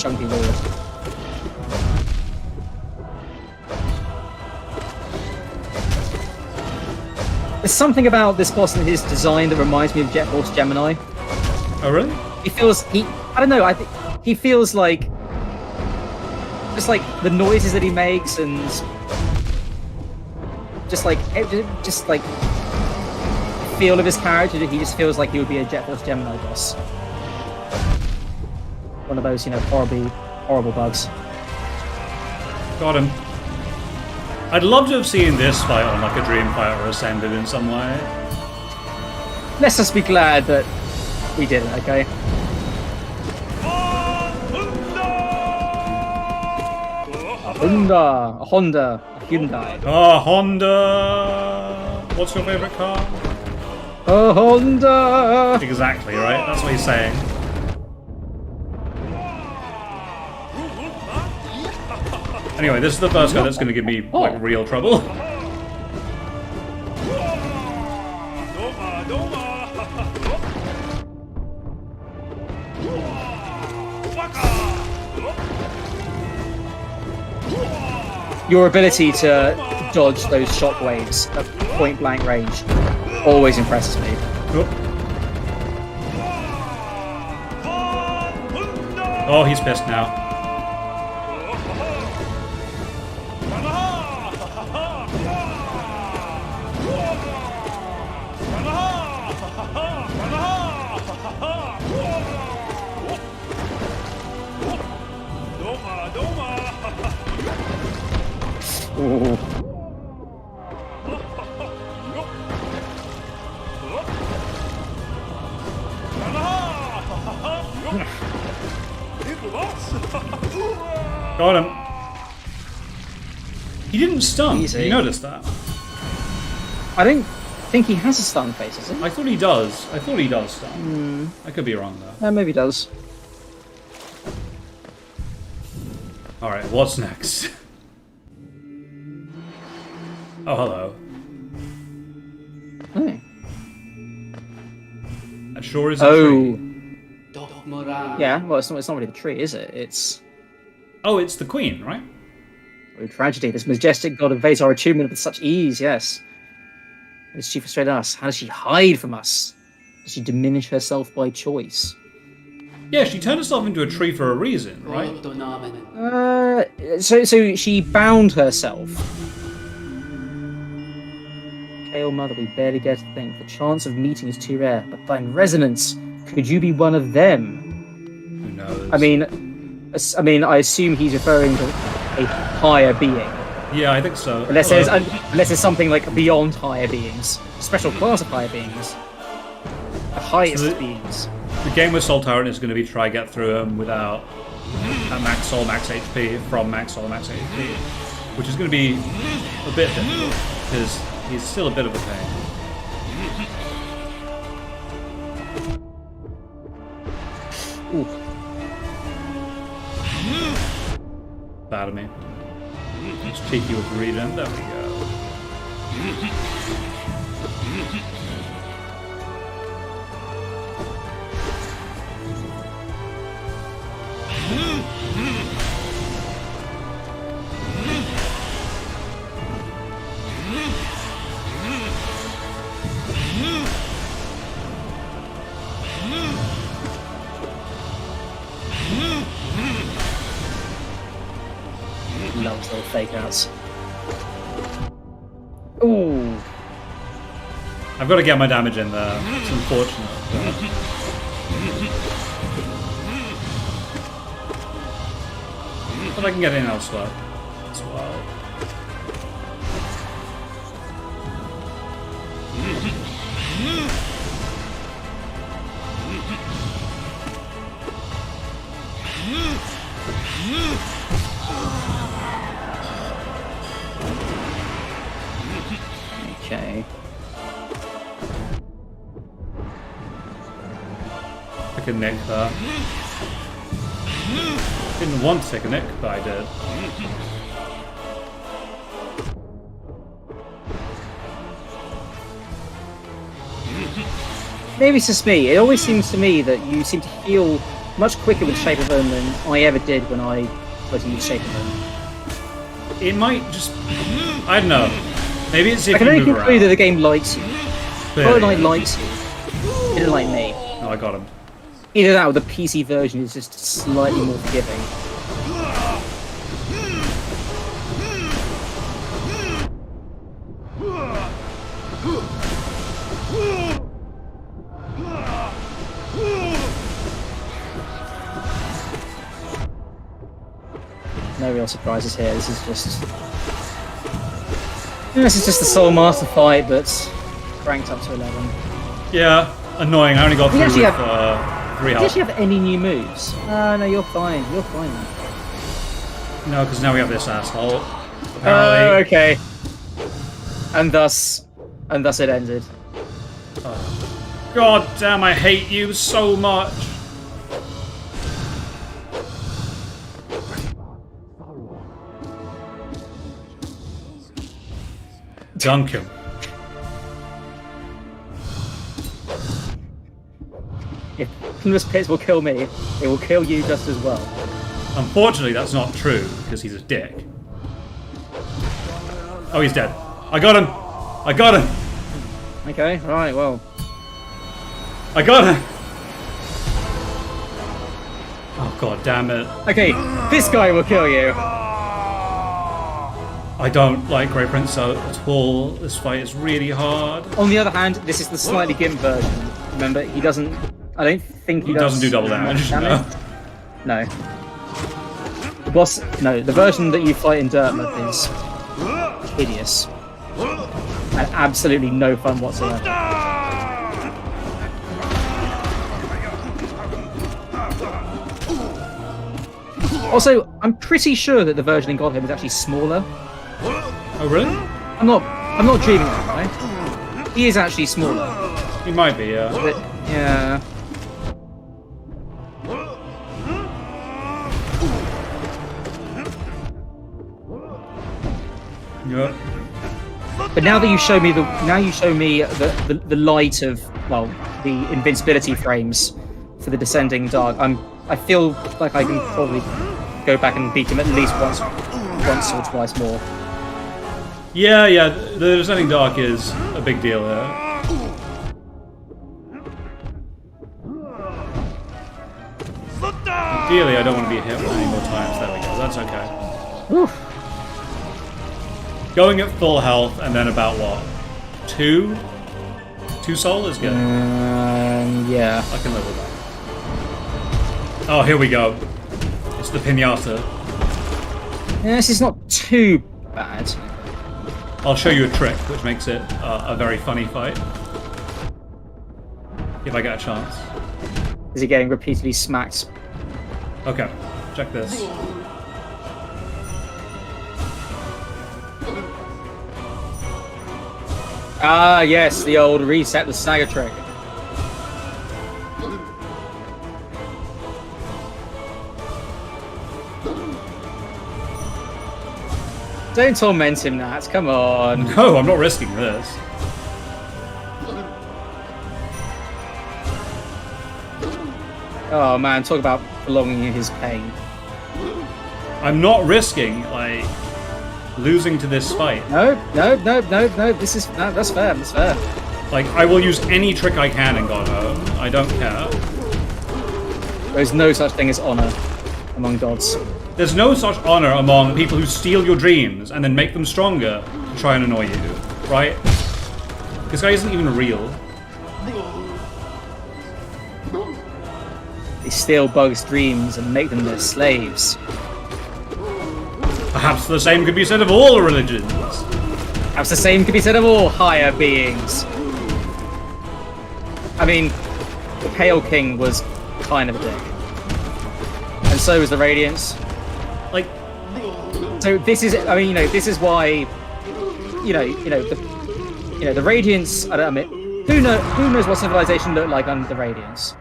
Chunky Lord. There's something about this boss and his design that reminds me of Jet Force Gemini. Oh really? I don't know, I think he feels like just like the noises that he makes and just like feel of his character, he just feels like he would be a Jet Force Gemini boss. One of those, you know, horrible bugs. Got him. I'd love to have seen this fight on like a Dream Fight or Ascended in some way. Let's just be glad that we didn't, okay? A Honda, a Hyundai. Oh, Honda! What's your favorite car? A Honda! Exactly, right? That's what he's saying. Anyway, this is the first guy that's going to give me like real trouble. Your ability to dodge those shockwaves at point blank range always impresses me. Oh, he's pissed now. Ooh. Got him. He didn't stun. Easy. You noticed that? I don't think he has a stun face, does he? I thought he does. I thought he does stun. I could be wrong though. Maybe he does. Alright, what's next? Oh, hello. Oh. That sure is a tree. Yeah, well, it's not really the tree, is it? It's... Oh, it's the queen, right? Oh, tragedy. This majestic god evades our attunement with such ease, yes. How does she frustrate us? How does she hide from us? Does she diminish herself by choice? Yeah, she turned herself into a tree for a reason, right? So she bound herself. Hail Mother, we barely dare to think. The chance of meeting is too rare, but thine resonance, could you be one of them? Who knows? I mean, I assume he's referring to a higher being. Yeah, I think so. Unless there's something like beyond higher beings, special class of higher beings, the highest beings. The game with Soul Tyrant is going to be try get through him without a max soul, max HP from max soul, max HP, which is going to be a bit difficult because he's still a bit of a pain. Ooh. Bad of me. It's cheeky with Regen. There we go. Loves little fake outs. Ooh. I've got to get my damage in there. It's unfortunate. But I can get in elsewhere as well. Okay. Take a nick there. Didn't want to take a nick, but I did. Maybe it's just me. It always seems to me that you seem to heal much quicker with Shape of Bone than I ever did when I tried to use Shape of Bone. It might just... I don't know. Maybe it's if I can you only move conclude that around. the game likes you. Clearly. Fortnite likes you. It didn't like me. Oh, I got him. Either that or the PC version is just slightly more forgiving. No real surprises here. This is just the Soul Master fight, but ranked up to 11. Yeah, annoying. I only got through with 3 Do you health. actually have any new moves? No, you're fine. You're fine. No, because now we have this asshole. Apparently. Oh, okay. And thus it ended. God damn, I hate you so much. Dunk him. If Bottomless Pits will kill me, it will kill you just as well. Unfortunately, that's not true, because he's a dick. Oh, he's dead. I got him! I got him! Okay, right, well. I got him! Oh, god damn it. Okay, this guy will kill you. I don't like Grey Prince at all. This fight is really hard. On the other hand, this is the slightly gimped version. Remember, he doesn't... I don't think he doesn't do double damage, no. No. The boss... No, the version that you fight in Dirt mode is hideous. And absolutely no fun whatsoever. Also, I'm pretty sure that the version in Godhome is actually smaller. Oh, really? I'm not dreaming that, right? He is actually smaller. He might be, yeah. But, yeah. Yep. But now that you show me the light of, well, the invincibility frames for the Descending Dark, I feel like I can probably go back and beat him at least once or twice more. Yeah, the Descending Dark is a big deal here. Ideally, I don't want to be hit any more times. There we go. That's okay. Whew. Going at full health and then about what? 2 soul is good. Yeah. I can live with that. Oh, here we go. It's the pinata. Yeah, this is not too bad. I'll show you a trick, which makes it a very funny fight. If I get a chance. Is he getting repeatedly smacked? Okay, check this. Ah, yes, the old reset the stagger trick. Don't torment him, Nat. Come on. No, I'm not risking this. Oh man, talk about prolonging his pain. I'm not risking, like, losing to this fight. No. This is that's fair. That's fair. Like, I will use any trick I can in Godhome. I don't care. There's no such thing as honor among gods. There's no such honor among people who steal your dreams and then make them stronger to try and annoy you, right? This guy isn't even real. They steal bugs' dreams and make them their slaves. Perhaps the same could be said of all religions. Perhaps the same could be said of all higher beings. I mean, the Pale King was kind of a dick. And so was the Radiance. Like, so this is, I mean, this is why, the Radiance. I mean, who knows what civilization looked like under the Radiance?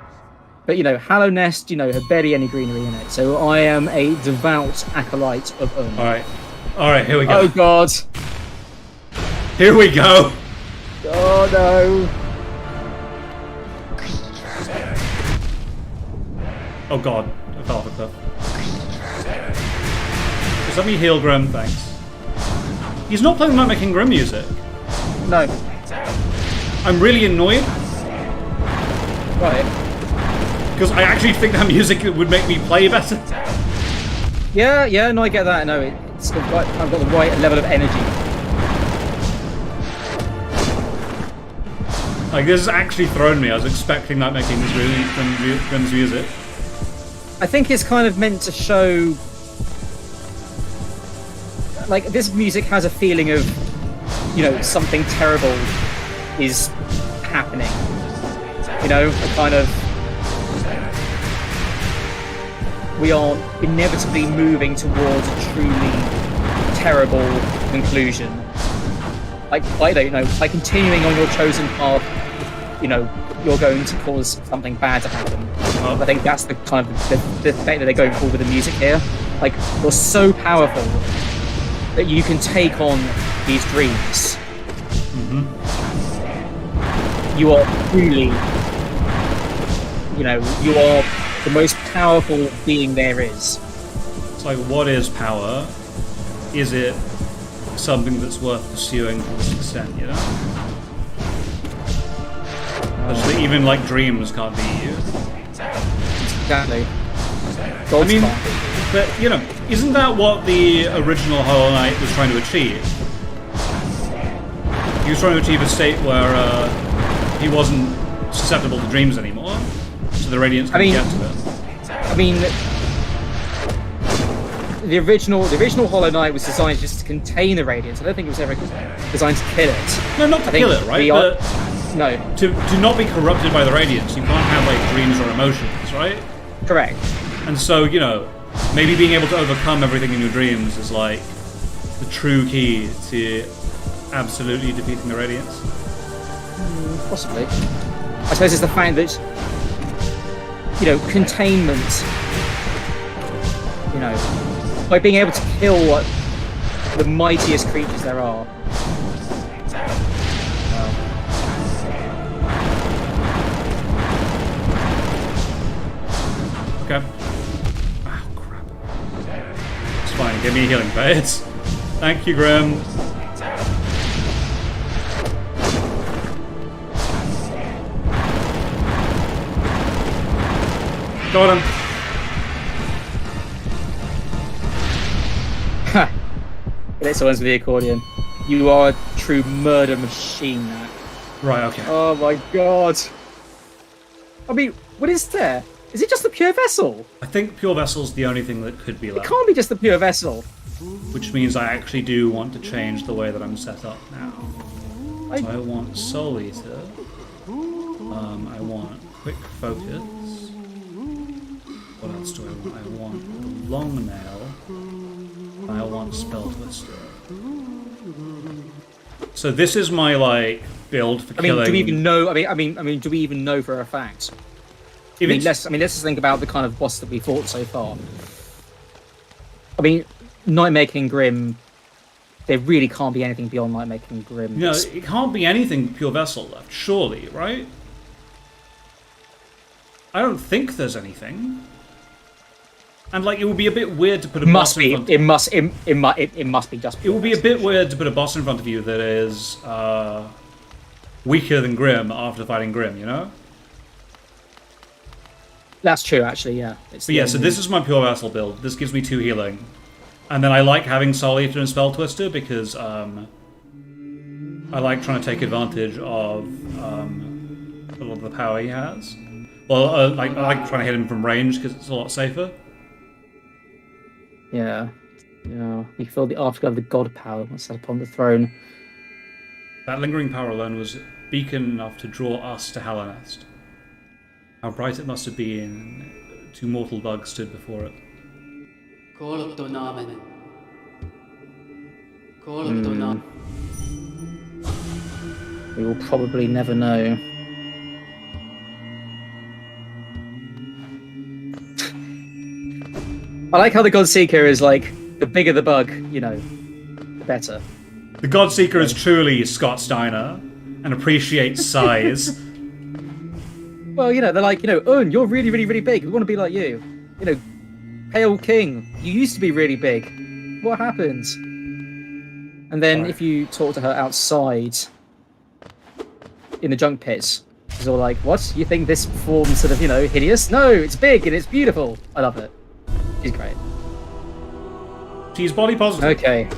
But Hallow Nest, had barely any greenery in it. So I am a devout acolyte of All right, here we go. Oh God! Here we go. Oh no! Oh God, I fell off a cliff. Just let me heal Grim, thanks. He's not playing Nightmare King Grim music. No. I'm really annoyed. Right. Because I actually think that music would make me play better. Yeah, no, I get that. No, it's the right, I've got the right level of energy. Like, this has actually thrown me. I was expecting Nightmare King's Grim's music. I think it's kind of meant to show... Like, this music has a feeling of, something terrible is happening. A kind of... We are inevitably moving towards a truly terrible conclusion. Like, I don't know, by continuing on your chosen path, you're going to cause something bad to happen. I think that's the kind of the effect that they're going for with the music here. Like, you're so powerful that you can take on these dreams. Mm-hmm. You are truly, you are the most powerful being there is. It's like, what is power? Is it something that's worth pursuing to this extent, Such that even, like, dreams can't be you. Exactly. I mean, but, isn't that what the original Hollow Knight was trying to achieve? He was trying to achieve a state where he wasn't susceptible to dreams anymore, so the Radiance couldn't get to it. I mean, the original Hollow Knight was designed just to contain the Radiance. I don't think it was ever designed to kill it. No, not to kill it, right? But no. To not be corrupted by the Radiance, you can't have, like, dreams or emotions, right? Correct. And so, maybe being able to overcome everything in your dreams is, like, the true key to absolutely defeating the Radiance. Possibly. I suppose it's the fact that, you know, containment, you know, by being able to kill the mightiest creatures there are. Okay. Oh, crap. It's fine, give me a healing phase. Thank you, Grim. Got him. Ha! Let's with the accordion. You are a true murder machine, Nat. Right, okay. Oh my god. I mean, what is there? Is it just the pure vessel? I think pure vessel's the only thing that could be It left. can't be just the pure vessel. Which means I actually do want to change the way that I'm set up now. So I want Soul Eater. I want Quick Focus. What else do I want? I want Long Nail. I want Spell Twister. So this is my like build for killing. Do we even know? I mean, do we even know for a fact? Let's just think about the kind of boss that we fought so far. I mean, Nightmaker and Grim. There really can't be anything beyond Nightmaker and Grim. No, it can't be anything pure vessel left, surely, right? I don't think there's anything. And like, it would be a bit weird to put a boss in front. It must be just. It would be a bit weird to put a boss in front of you that is weaker than Grim after fighting Grim, you know? That's true, actually. Yeah. But yeah, so this is my pure vessel build. This gives me 2 healing, and then I like having Soul Eater and Spell Twister because I like trying to take advantage of a lot of the power he has. Well, I like trying to hit him from range because it's a lot safer. Yeah. You feel the afterglow of the god power once sat upon the throne. That lingering power alone was beacon enough to draw us to Hellenest. How bright it must have been. 2 mortal bugs stood before it. We will probably never know. I like how the Godseeker is like, the bigger the bug, you know, the better. The Godseeker is truly Scott Steiner and appreciates size. Well, you know, they're like, you know, Un, you're really, really, really big. We want to be like you. You know, Pale King, you used to be really big. What happened? And then if you talk to her outside in the junk pits, she's all like, what? You think this form's sort of, you know, hideous? No, it's big and it's beautiful. I love it. She's great. She's body positive. Okay.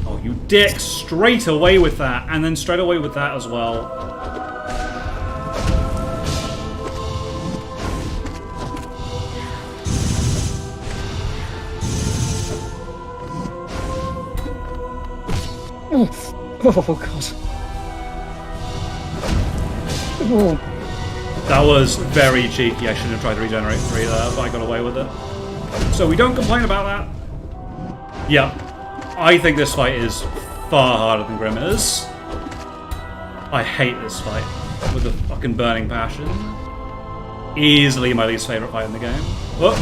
Oh, you dick! Straight away with that, and then straight away with that as well. Oh god. Oh. That was very cheeky. I shouldn't have tried to regenerate 3 there, but I got away with it. So we don't complain about that. Yeah. I think this fight is far harder than Grim is. I hate this fight with a fucking burning passion. Easily my least favourite fight in the game. Whoop.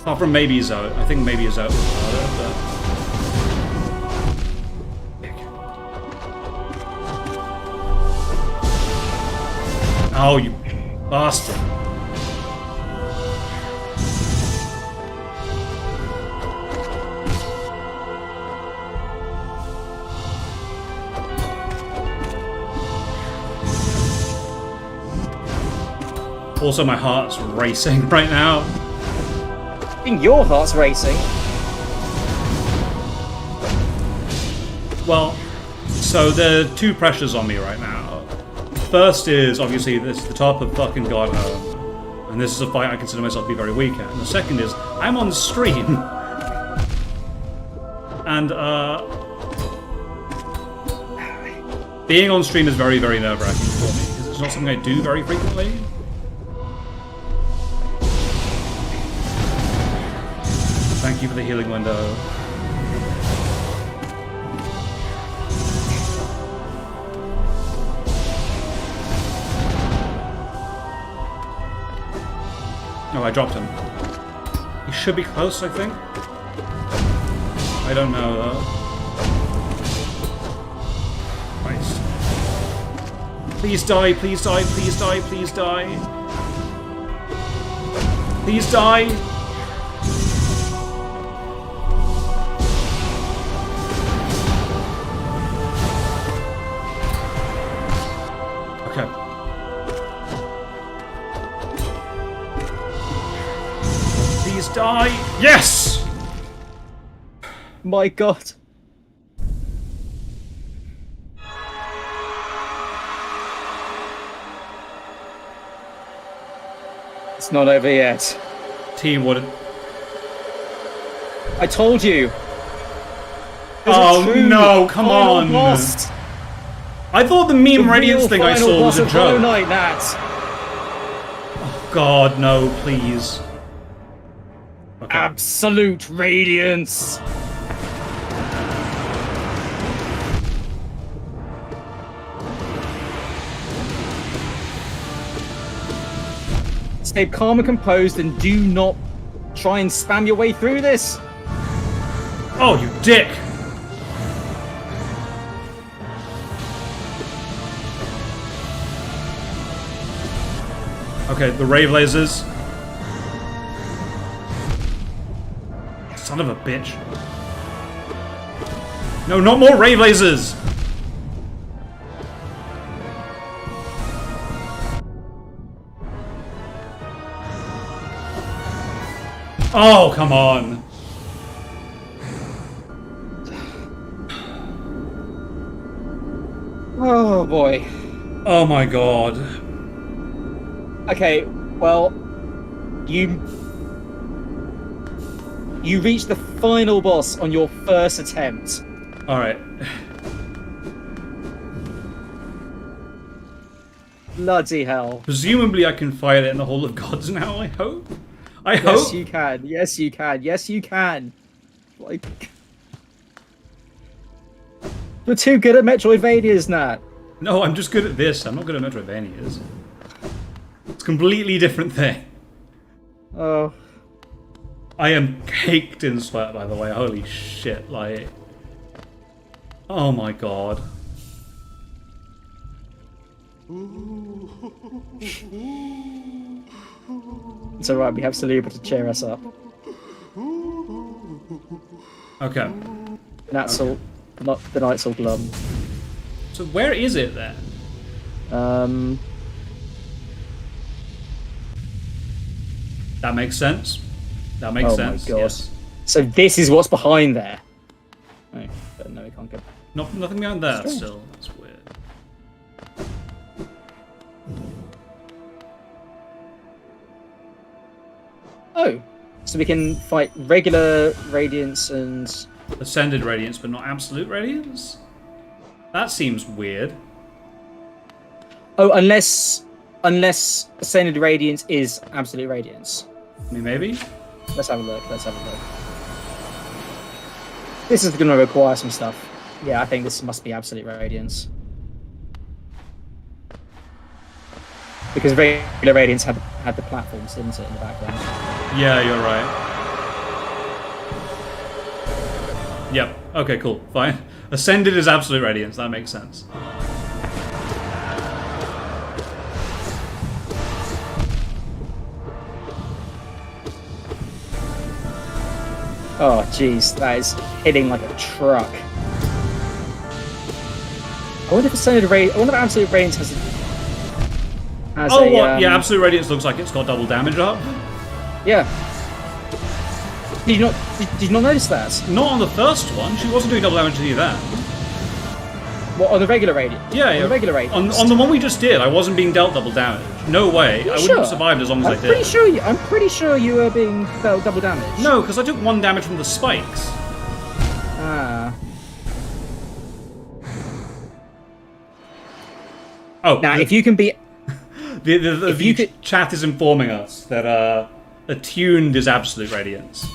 Apart from maybe Zoe. I think maybe Zoe was harder, but... Oh, you bastard. Also, my heart's racing right now. I think your heart's racing. Well, so there are 2 pressures on me right now. First is, obviously, this is the top of fucking Godhome, and this is a fight I consider myself to be very weak at. And the second is, I'm on stream. And, being on stream is very, very nerve-wracking for me, because it's not something I do very frequently. Thank Thank you for the healing window. Oh, I dropped him. He should be close, I think. I don't know, though. Christ. Please die, please die, please die, please die. Please die. Okay. Please die. Yes! My God. It's not over yet. Team, what? I told you. Oh no! Come on! Boss. I thought the meme radiance thing I saw was a joke. Night, Nat. Oh God, no! Please. Okay. Absolute radiance. Stay calm and composed, and do not try and spam your way through this. Oh, you dick! Okay, the rave lasers. Son of a bitch. No, not more rave lasers! Oh, come on. Oh boy. Oh my God. Okay, well, you reached the final boss on your first attempt. Alright. Bloody hell. Presumably I can fight it in the Hall of Gods now, I hope? I hope? Yes, you can. Yes, you can. Yes, you can. Like... You're too good at Metroidvanias, Nat. No, I'm just good at this. I'm not good at Metroidvanias. It's a completely different thing. Oh. I am caked in sweat, by the way. Holy shit, like... Oh my God. It's alright, we have Saluba to cheer us up. Okay. That's all... Not the night's all glum. So where is it then? That makes sense. That makes sense. Oh my God. Yes. So this is what's behind there. Oh, but no, we can't go. Nothing behind that Strange. still. That's weird. Oh, so we can fight regular Radiance and... Ascended Radiance, but not Absolute Radiance? That seems weird. Oh, unless Ascended Radiance is Absolute Radiance. I mean, maybe? Let's have a look. Let's have a look. This is going to require some stuff. Yeah, I think this must be Absolute Radiance. Because regular Radiance had the platforms, didn't it, in the background? Yeah, you're right. Yep. Okay, cool. Fine. Ascended is Absolute Radiance. That makes sense. Oh, jeez, that is hitting like a truck. I wonder if Ascended Radiance... I wonder if Absolute Radiance has Oh, what? Yeah, Absolute Radiance looks like it's got double damage up. Yeah. Did you not notice that? Not on the first one. She wasn't doing double damage to you then. What, on the regular Radiance? Yeah, on the regular Radiance. On the one we just did, I wasn't being dealt double damage. No way. I wouldn't have survived as long as I did. I'm pretty sure you were being dealt double damage. No, because I took 1 damage from the spikes. Ah. Oh. Now, if you can be... the chat is informing us that attuned is Absolute Radiance.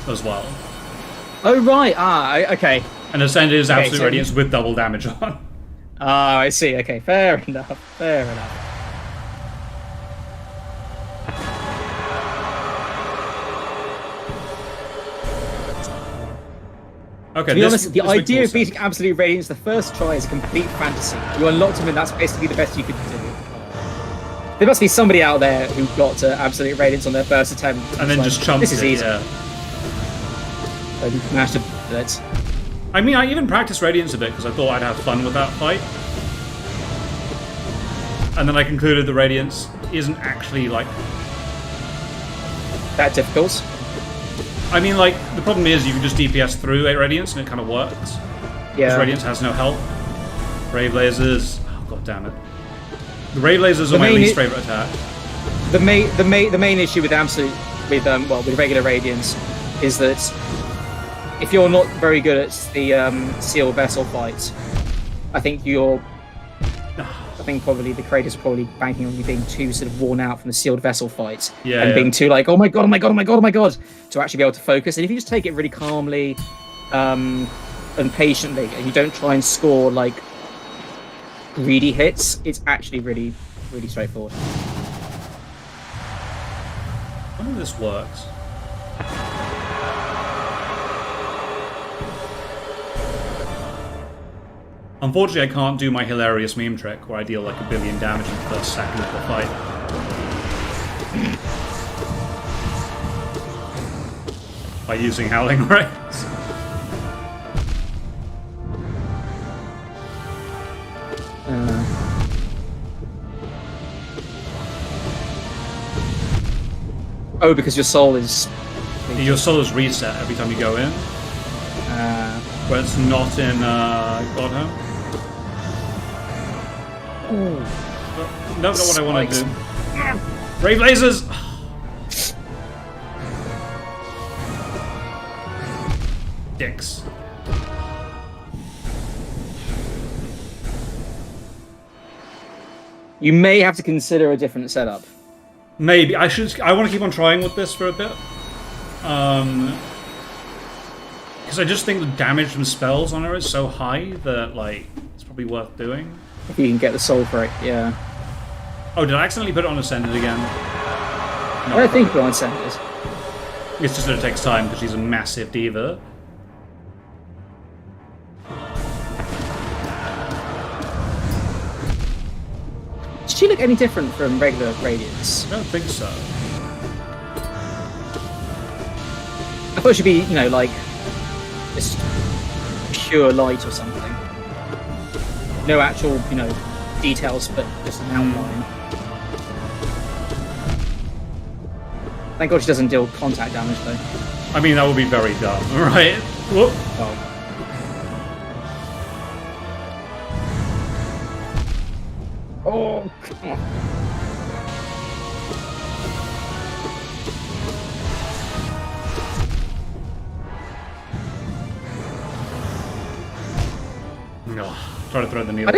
as well. Oh, right. Okay. And Ascended is Okay, Absolute so- Radiance with double damage on. I see. Okay, fair enough. Fair enough. Okay, To be this, honest, the this makes idea more of beating sense. Absolute Radiance the first try is a complete fantasy. You unlocked him, and that's basically the best you could do. There must be somebody out there who got Absolute Radiance on their first attempt. And then was just like, chumps this is it, easy. yeah. And mashed it. I mean, I even practiced Radiance a bit because I thought I'd have fun with that fight. And then I concluded the Radiance isn't actually, like... That difficult. I mean, like, the problem is you can just DPS through a Radiance and it kind of works. Because Yeah. Radiance has no health. Ray Blazers... Oh, god damn it. The Ray Blazers are The my main least favorite attack. The main issue with with regular Radiance is that if you're not very good at the sealed vessel fight, I think probably the creators are probably banking on you being too sort of worn out from the sealed vessel fight and being too like, oh my god, oh my god, oh my god, oh my god, to actually be able to focus. And if you just take it really calmly and patiently, and you don't try and score like greedy hits, it's actually really, really straightforward. I wonder if this works. Unfortunately, I can't do my hilarious meme trick where I deal like 1 billion damage in the first second of the fight. By using Howling Rays. Oh, because your soul is... Your soul is reset every time you go in, where it's not in Godhome. No, not what I want to do. Ray Blazers! Dicks. You may have to consider a different setup. Maybe. I want to keep on trying with this for a bit. Because I just think the damage from spells on her is so high that, like, it's probably worth doing. If you can get the soul for it, yeah. Oh, did I accidentally put it on Ascended again? I don't think we're on Ascended. It's just that it takes time because she's a massive diva. Does she look any different from regular Radiance? I don't think so. I thought she'd be, you know, like just pure light or something. No actual, you know, details, but just an outline. Thank God she doesn't deal contact damage, though. I mean, that would be very dumb, right? Whoop. Oh. Oh, come on. No. Try to throw the needle.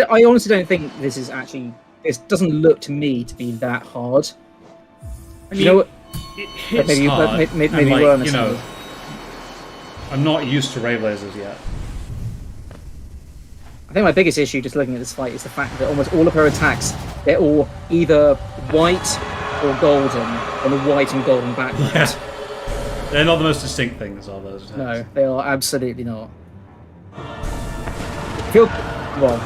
I honestly don't think this is actually. This doesn't look to me to be that hard. I mean, You know what? it hits Maybe you- hard. maybe and, like, you were you know, misunderstood. I'm not used to Ray Blazers yet. I think my biggest issue just looking at this fight is the fact that almost all of her attacks, they're all either white or golden on a white and golden background. Yeah. They're not the most distinct things, are those attacks? No, they are absolutely not. Feel well.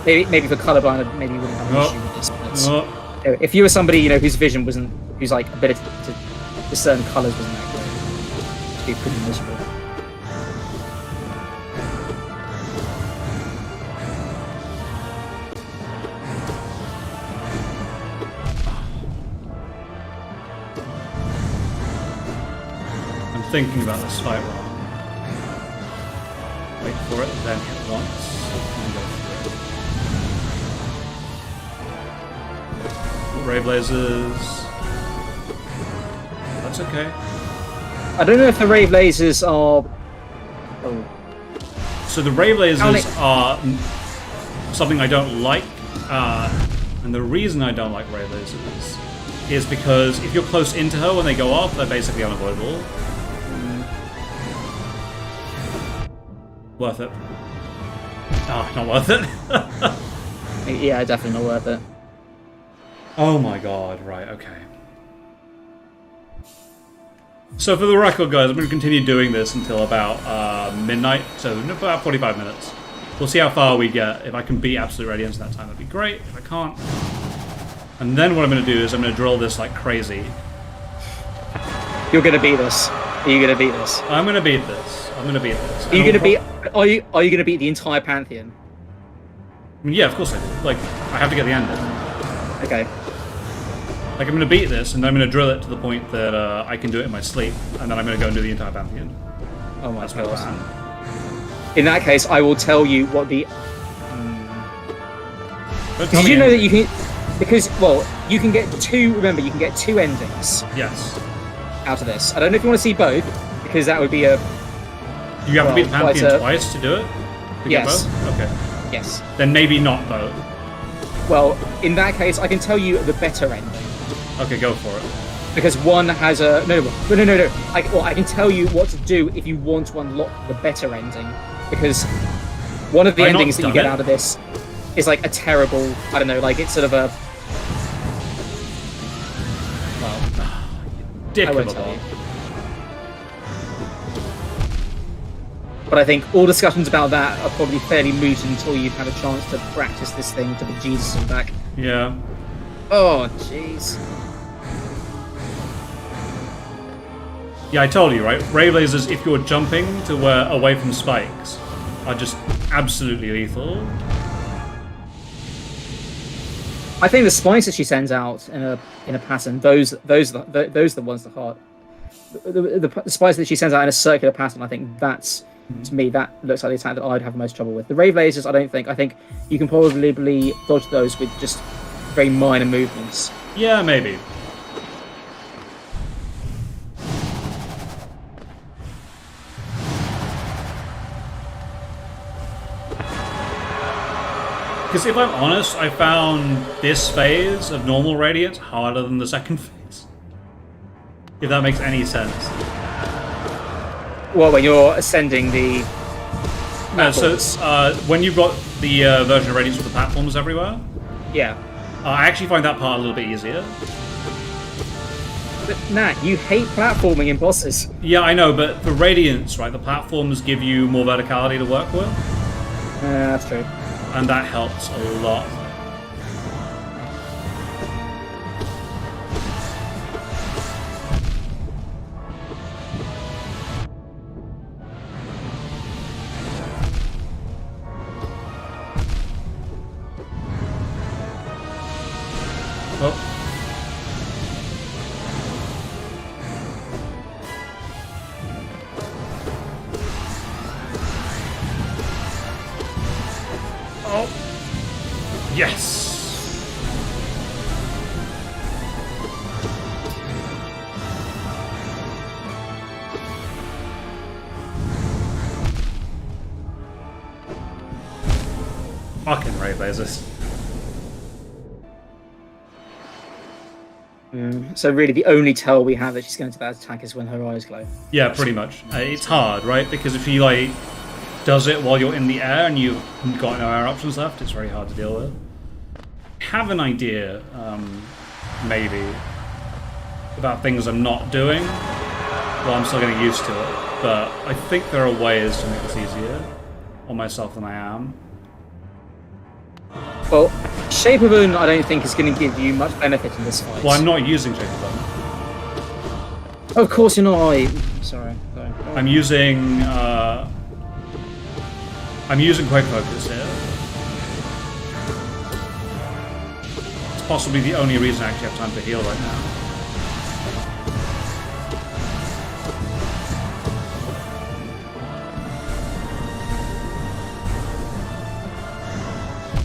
Maybe for colorblind, maybe you wouldn't have an Oh. issue with this. But Oh, if you were somebody, you know, whose vision wasn't, whose like ability to discern colors wasn't that great, it'd be pretty miserable. I'm thinking about this fight wrong. Wait for it, then hit once, and go through it. Ray Blazers. That's okay. I don't know if the Ray Blazers are. Oh, So the Ray Blazers Alex. are something I don't like, and the reason I don't like Ray Blazers is because if you're close into her when they go off, they're basically unavoidable. Worth it. Oh, not worth it. Yeah, definitely not worth it. Oh my god, right, okay. So for the record, guys, I'm going to continue doing this until about midnight, so in about 45 minutes. We'll see how far we get. If I can beat Absolute Radiance in that time, that'd be great. If I can't... And then what I'm going to do is I'm going to drill this like crazy. You're going to beat this. Are you going to beat this? I'm going to beat this. I'm going to beat this. Are you going to beat... Are you going to beat the entire Pantheon? I mean, yeah, of course I do. Like, I have to get the ending. Okay. Like, I'm going to beat this, and then I'm going to drill it to the point that I can do it in my sleep, and then I'm going to go and do the entire Pantheon. Oh my That's my god. plan. In that case, I will tell you what the... Don't tell Did me you know that anything. you can... Because, well, you can get two... Remember, you can get two endings Yes. out of this. I don't know if you want to see both, because that would be a... You have to beat the quite Pantheon a- twice to do it? To get Yes. both? Okay. Yes. Then maybe not both. Well, in that case, I can tell you the better ending. Okay, go for it. Because one has a... No. I can tell you what to do if you want to unlock the better ending. Because one of the Have I not endings that you done get it? out of this is like a terrible... I don't know, like it's sort of a... Well, Dick I of won't a tell ball. you. But I think all discussions about that are probably fairly moot until you've had a chance to practice this thing to the Jesus and back. Yeah. Oh, jeez. Yeah, I told you, right? Ray lasers, if you're jumping to where away from spikes, are just absolutely lethal. I think the spikes that she sends out in a pattern, those are the ones that hurt. The spikes that she sends out in a circular pattern, I think that's, to me, that looks like the attack that I'd have the most trouble with. The rave lasers, I don't think. I think you can probably dodge those with just very minor movements. Yeah, maybe. Because if I'm honest, I found this phase of normal Radiance harder than the second phase. If that makes any sense. Well, when you're ascending the... No, so platforms. when you've got the version of Radiance with the platforms everywhere, Yeah. I actually find that part a little bit easier. But, Nat, you hate platforming in bosses. Yeah, I know, but for Radiance, right, the platforms give you more verticality to work with, That's true. and that helps a lot. Oh. Oh. Yes. Fucking ray lasers. So really, the only tell we have that she's going to that attack is when her eyes glow. Yeah, pretty much. It's hard, right? Because if he like does it while you're in the air and you've got no air options left, it's very hard to deal with. Have an idea, maybe, about things I'm not doing. Well, I'm still getting used to it, but I think there are ways to make this easier on myself than I am. Well, Shape of Un, I don't think is going to give you much benefit in this fight. Well, I'm not using Shape of Un. Of course you're not. Sorry. I'm using Quick Focus here. It's possibly the only reason I actually have time to heal right now.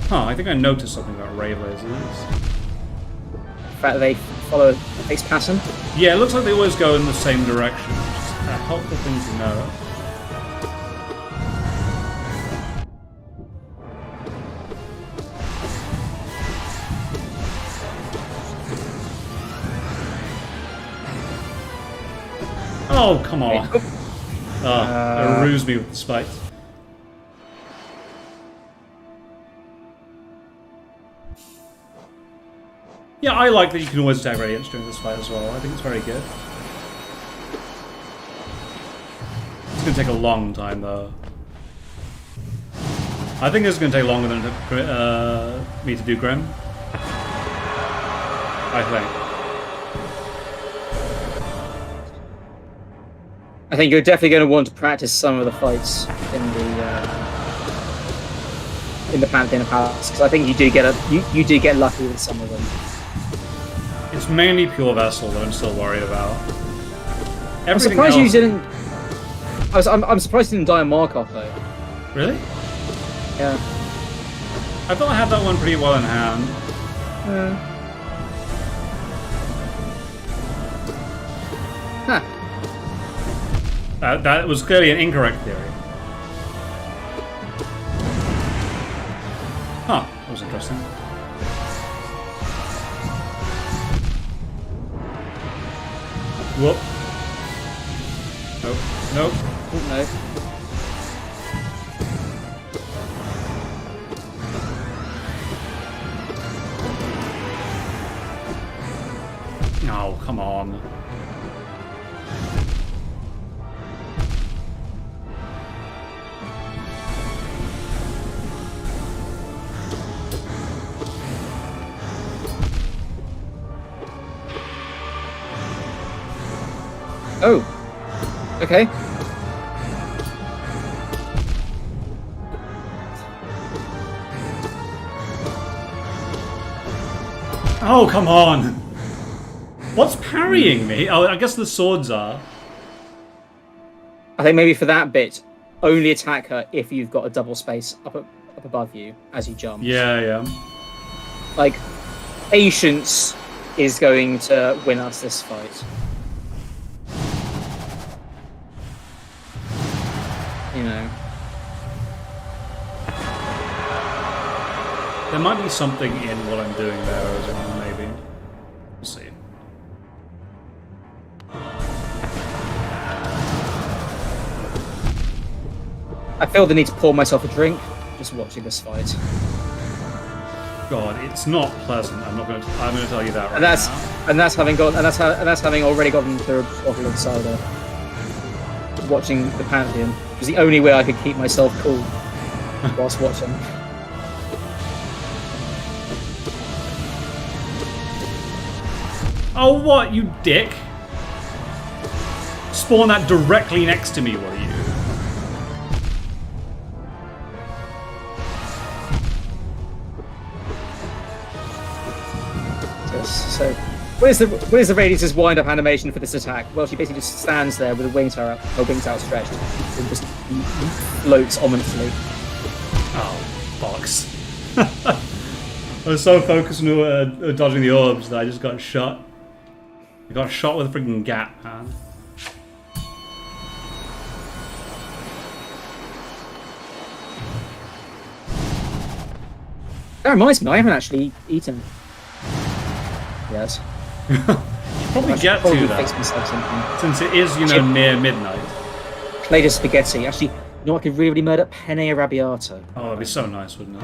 Huh, I think I noticed something about ray lasers. The fact that they follow a fixed pattern. Yeah, it looks like they always go in the same direction, which is a helpful thing to know. Oh, come on. It rused me with the spikes. Yeah, I like that you can always attack radiance during this fight as well. I think it's very good. It's going to take a long time, though. I think it's going to take longer than me to do Grim. I think you're definitely going to want to practice some of the fights in the Pantheon of Palace, because I think you do get lucky with some of them. It's mainly pure vessel that I'm still worried about. I'm surprised you didn't. I'm surprised you didn't die on Markov though. Really? Yeah. I thought I had that one pretty well in hand. Huh. That was clearly an incorrect theory. Huh, that was interesting. Whoop. Nope. Nope. No. Oh, come on. Oh. Okay. Oh, come on. What's parrying me? Oh, I guess the swords are. I think maybe for that bit, only attack her if you've got a double space up above you as you jump. Yeah, yeah. Like, patience is going to win us this fight. You know. There might be something in what I'm doing there as well, maybe. We'll see. I feel the need to pour myself a drink just watching this fight. God, it's not pleasant. I'm gonna tell you that right now. And that's having already gotten through a bottle of cider. Watching the Pantheon was the only way I could keep myself cool whilst watching. Oh, what, you dick? Spawn that directly next to me, will you? So, what is the Radiance's wind-up animation for this attack? Well, she basically just stands there with her wings outstretched and just floats ominously. Oh, bollocks. I was so focused on dodging the orbs that I just got shot. I got shot with a freaking gap, man. That reminds me, I haven't actually eaten. Yes. Probably get to that. Fix myself something. Since it is, you know, near midnight. Plate of spaghetti. Actually, you know what I could really murder? Penne arrabbiata. Oh, that'd be so nice, wouldn't it?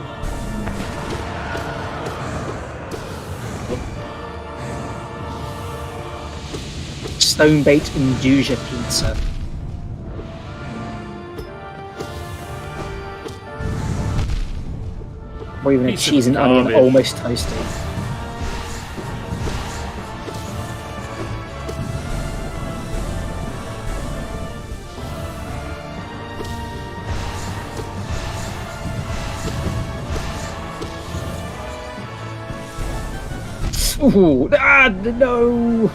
Stone baked induja pizza. Or even a cheese and onion almost toasty. Ooh, no!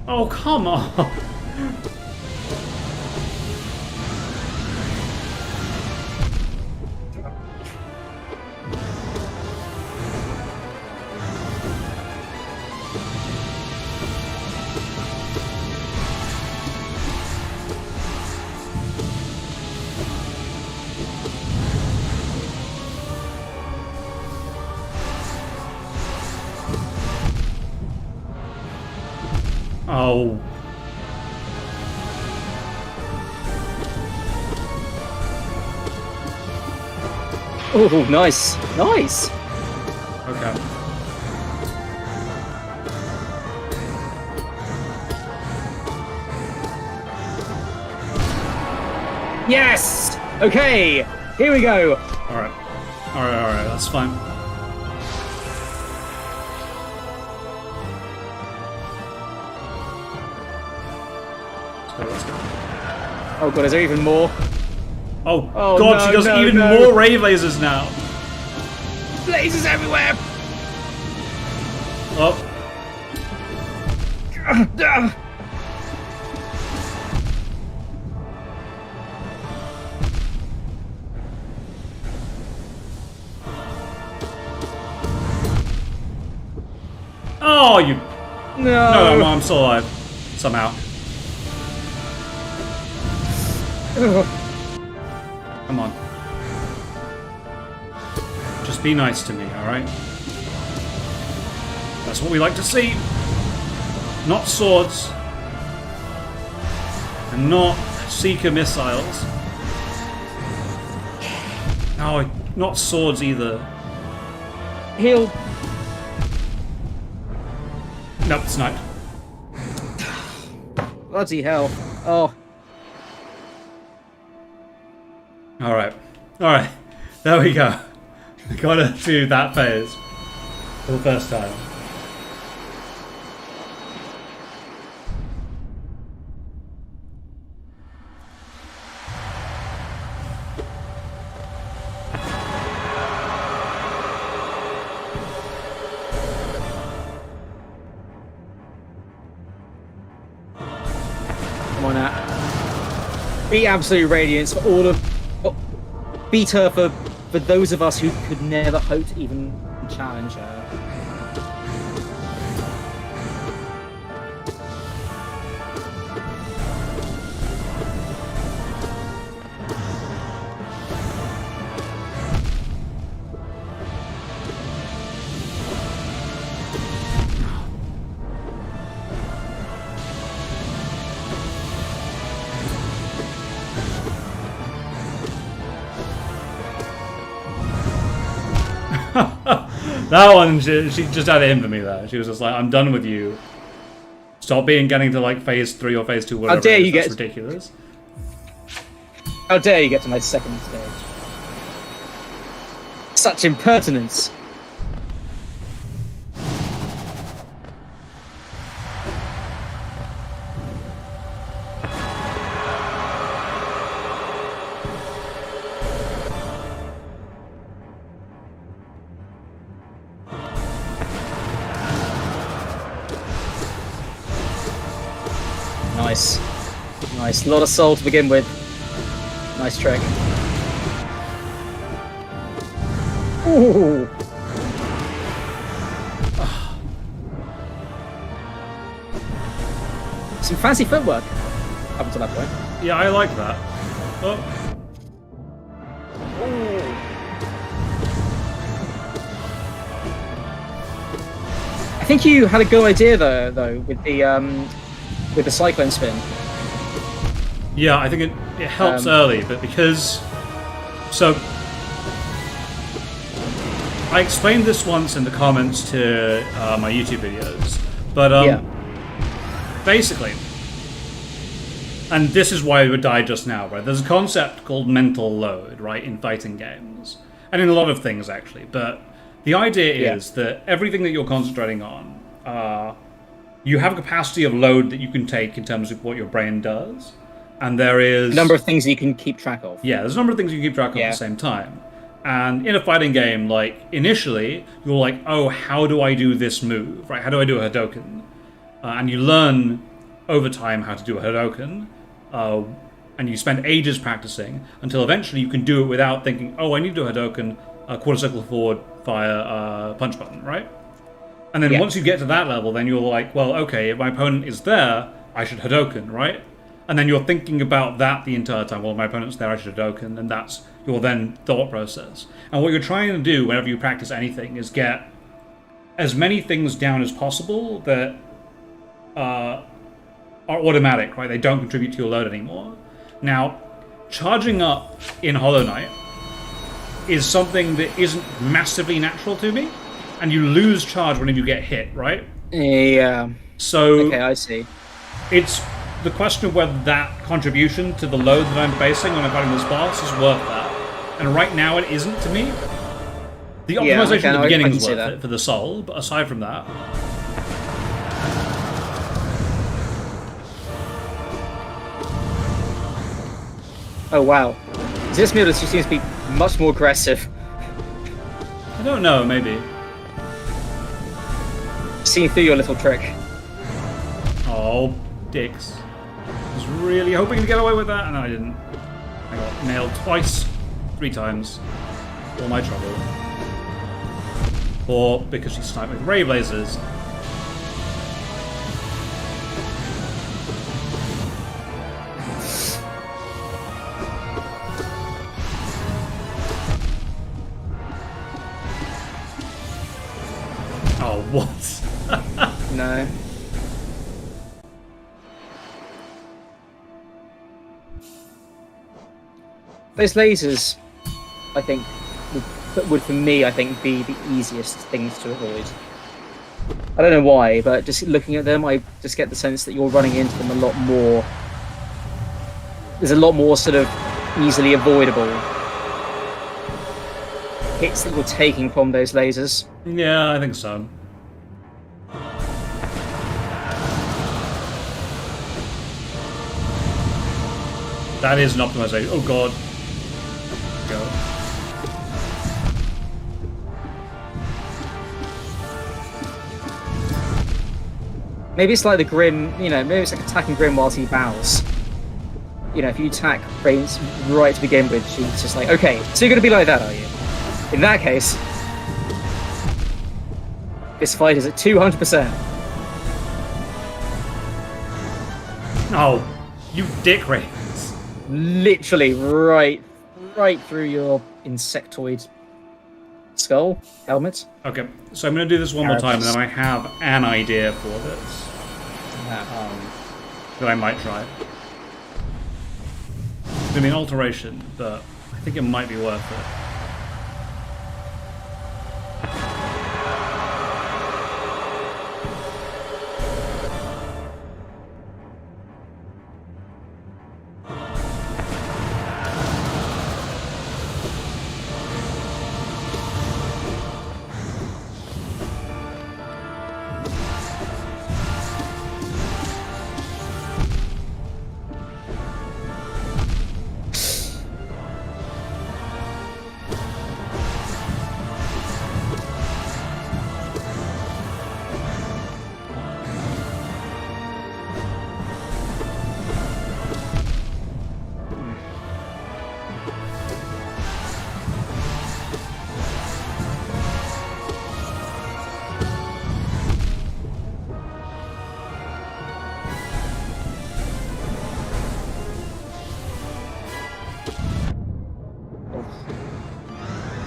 Oh, come on! Oh. Oh, nice. Nice. Okay. Yes! Okay, here we go. Alright. Alright, that's fine. Let's go. Oh god, is there even more? Oh, Oh, god, no, she does no, even no. more ray lasers now! Lasers everywhere! Oh. Oh, you... No! No, I'm still alive. Somehow. Come on. Just be nice to me, alright? That's what we like to see. Not swords. And not Seeker missiles. Oh, not swords either. Heal. Nope, sniped. Bloody hell. Oh. Alright. Alright. There we go. We gotta do that phase. For the first time. Come on out. Beat Absolute Radiance for all of... Oh, beat her for those of us who could never hope to even challenge her. That one, she just had it in for me there. She was just like, I'm done with you. Stop getting to like phase 3 or phase 2, whatever. How dare you That's get... ridiculous. How dare you get to my second stage? Such impertinence. Nice. Nice. A lot of soul to begin with. Nice trick. Ooh. Some fancy footwork up until that point. Yeah, I like that. Oh. I think you had a good idea though with the cyclone spin. Yeah, I think it helps early, but because... So... I explained this once in the comments to my YouTube videos, but Yeah. basically, and this is why we would die just now, right? There's a concept called mental load, right, in fighting games, and in a lot of things actually, but the idea is that everything that you're concentrating on, you have a capacity of load that you can take in terms of what your brain does, and there is... A number of things you can keep track of. Yeah, there's a number of things you can keep track of at the same time. And in a fighting game, like, initially, you're like, oh, how do I do this move, right? How do I do a Hadoken? And you learn over time how to do a Hadoken, and you spend ages practicing until eventually you can do it without thinking, oh, I need to do a Hadoken, quarter circle forward, fire, punch button, right? And then once you get to that level, then you're like, well, okay, if my opponent is there, I should Hadoken, right? And then you're thinking about that the entire time. Well, my opponent's there, I should Hadoken, and that's your then thought process. And what you're trying to do whenever you practice anything is get as many things down as possible that are automatic, right? They don't contribute to your load anymore. Now, charging up in Hollow Knight is something that isn't massively natural to me, and you lose charge whenever you get hit, right? Yeah. So Okay, I see. it's the question of whether that contribution to the load that I'm facing when I'm fighting this boss is worth that. And right now it isn't to me. The optimization at the beginning is worth it for the soul, but aside from that... Oh wow. This mule just seems to be much more aggressive. I don't know, maybe. Seeing through your little trick. Oh, dicks. I was really hoping to get away with that, and I didn't. I got nailed twice, 3 times. All my trouble. Or because she sniped with ray lasers. Oh, what? No. Those lasers, I think, would for me, I think, be the easiest things to avoid. I don't know why, but just looking at them, I just get the sense that you're running into them a lot more. There's a lot more sort of easily avoidable hits that you're taking from those lasers. Yeah, I think so. That is an optimization. Oh god. Go. Maybe it's like the Grim, you know, maybe it's like attacking Grim whilst he bows. You know, if you attack Brains right to begin with, she's just like, okay, so you're going to be like that, are you? In that case, this fight is at 200%. Oh, you dick rays. Literally right through your insectoid skull helmet. Okay, so I'm going to do this one more time, and then I have an idea for this. That I might try. It's going to be an alteration, but I think it might be worth it.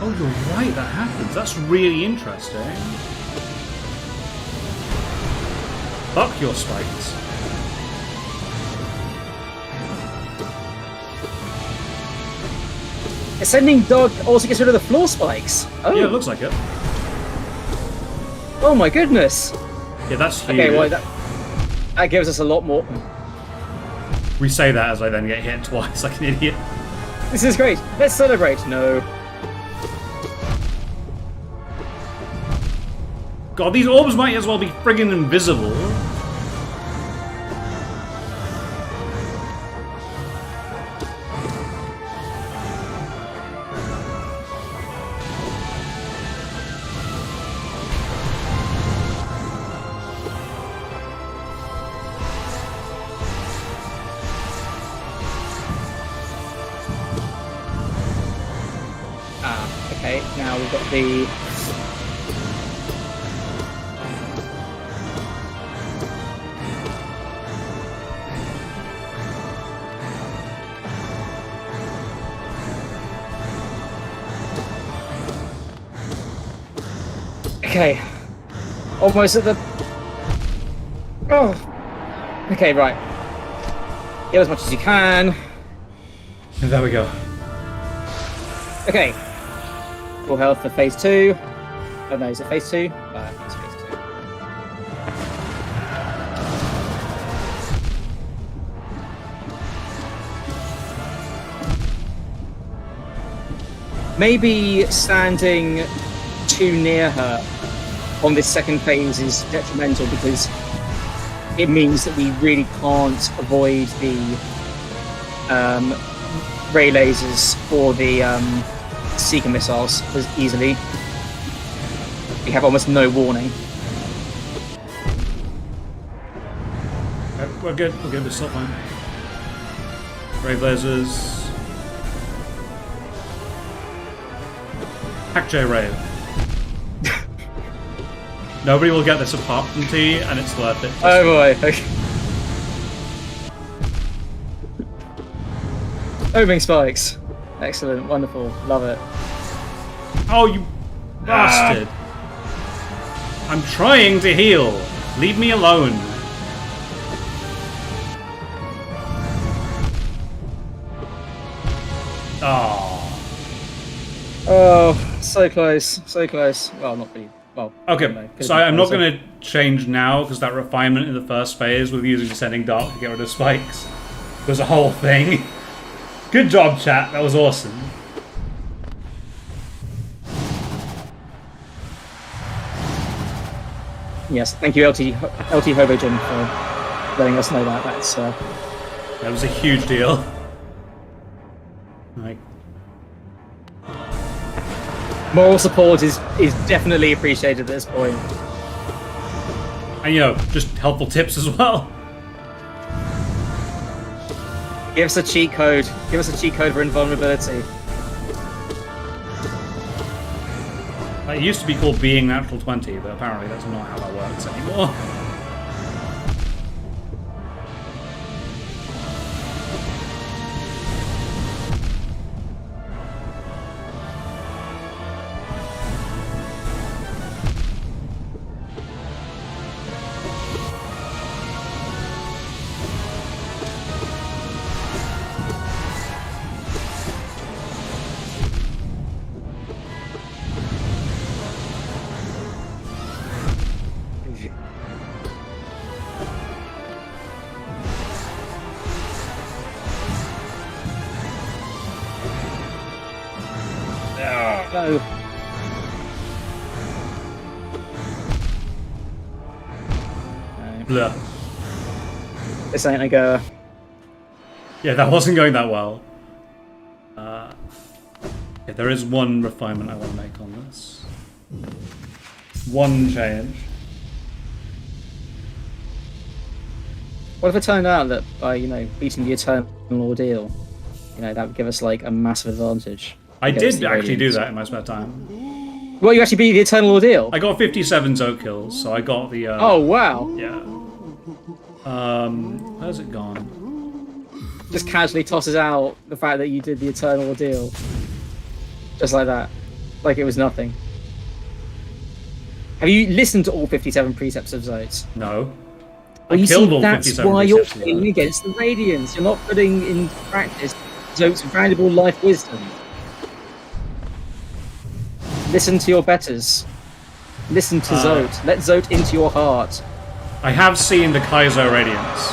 Oh, you're right, that happens. That's really interesting. Fuck your spikes. Ascending Dog also gets rid of the floor spikes. Oh. Yeah, it looks like it. Oh my goodness. Yeah, that's huge. Okay, well, that gives us a lot more. We say that as I then get hit twice like an idiot. This is great. Let's celebrate. No. God, these orbs might as well be friggin' invisible. Okay, now we've got the... Okay. Almost at the... Oh. Okay, right. Heal as much as you can. And there we go. Okay. Full health for phase 2. Oh no, is it phase 2? It's phase 2. Maybe standing too near her on this second phase is detrimental because it means that we really can't avoid the ray lasers or the Seeker missiles as easily. We have almost no warning. We're good. We're good. We're still fine. Ray lasers. Hack J Ray. Nobody will get this apart from T, and it's worth it. Oh boy. Okay. Homing spikes. Excellent. Wonderful. Love it. Oh, you bastard! I'm trying to heal. Leave me alone. Oh. Oh, so close. So close. Well, not really. Well. Okay, so I'm not going to change now because that refinement in the first phase with using Descending Dark to get rid of spikes was a whole thing. Good job, chat. That was awesome. Yes, thank you, LT Hobogen, for letting us know that. That's that was a huge deal. Like, moral support is definitely appreciated at this point. and just helpful tips as well. Give us a cheat code. Give us a cheat code for invulnerability. It used to be called being natural 20, but apparently that's not how that works anymore. No. Blah. This ain't a go. Yeah, that wasn't going that well. Yeah, there is one refinement I want to make on this. One change. What if it turned out that by, beating the Eternal Ordeal, that would give us, like, a massive advantage? I did actually do that in my spare time. Well, you actually beat the Eternal Ordeal? I got 57 Zoe kills, so I got the... oh, wow. Yeah. Where's it gone? Just casually tosses out the fact that you did the Eternal Ordeal. Just like that. Like it was nothing. Have you listened to all 57 precepts of Zotes? No. Well, I killed all 57 that's why you're precepts. playing against the Radiants. You're not putting in practice Zote's valuable life wisdom. Listen to your betters. Listen to Zote. Let Zote into your heart. I have seen the Kaizo Radiance.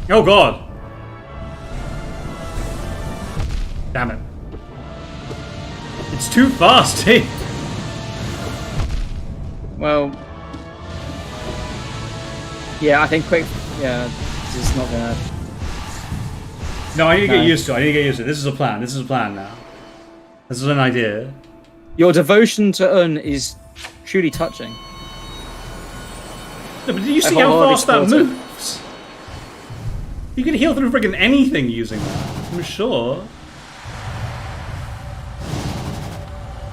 Oh god! Damn it. It's too fast, hey! Well... Yeah, I think quick... Yeah, this is not gonna... No, I need to get used to it. I need to get used to it. This is a plan. This is a plan now. This is an idea. Your devotion to Un is truly touching. No, but did you see how fast that moves? You can heal through friggin' anything using that, I'm sure.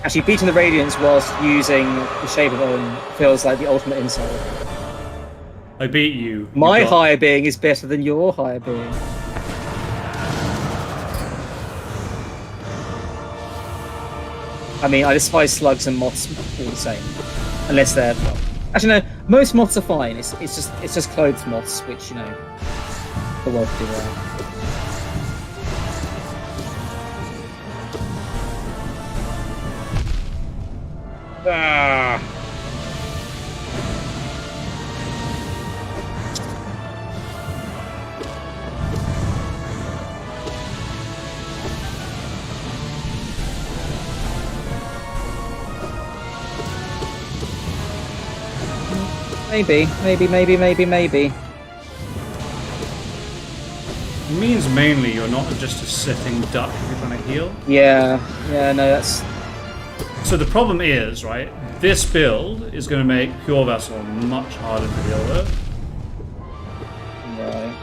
Actually, beating the Radiance whilst using the Shape of Own feels like the ultimate insult. I beat you. My You got- higher being is better than your higher being. I mean, I despise slugs and moths all the same, unless they're. Well, actually, no. Most moths are fine. It's just clothes moths, which the world could do without. Ah. Maybe. It means mainly you're not just a sitting duck if you're trying to heal. Yeah, no, that's. So the problem is, right, this build is going to make Pure Vessel much harder to deal with. Right.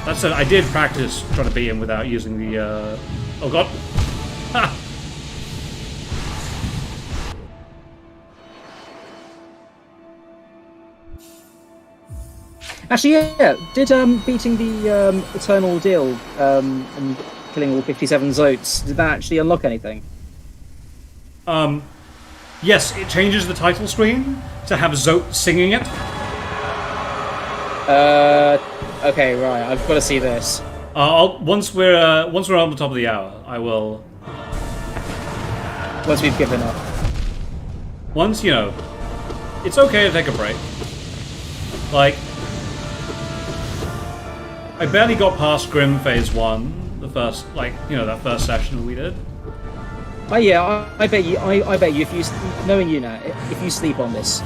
That said, I did practice trying to beat him without using the, Oh god! Ha! Actually, yeah. Did beating the Eternal Deal and killing all 57 Zotes, did that actually unlock anything? Yes, it changes the title screen to have Zote singing it. Okay, right. I've got to see this. Once we're on the top of the hour, I will. Once we've given up. Once it's okay to take a break. Like, I barely got past Grim Phase 1, the first, that first session we did. Oh yeah, I bet you. I bet you. If you, knowing you now, if you sleep on this,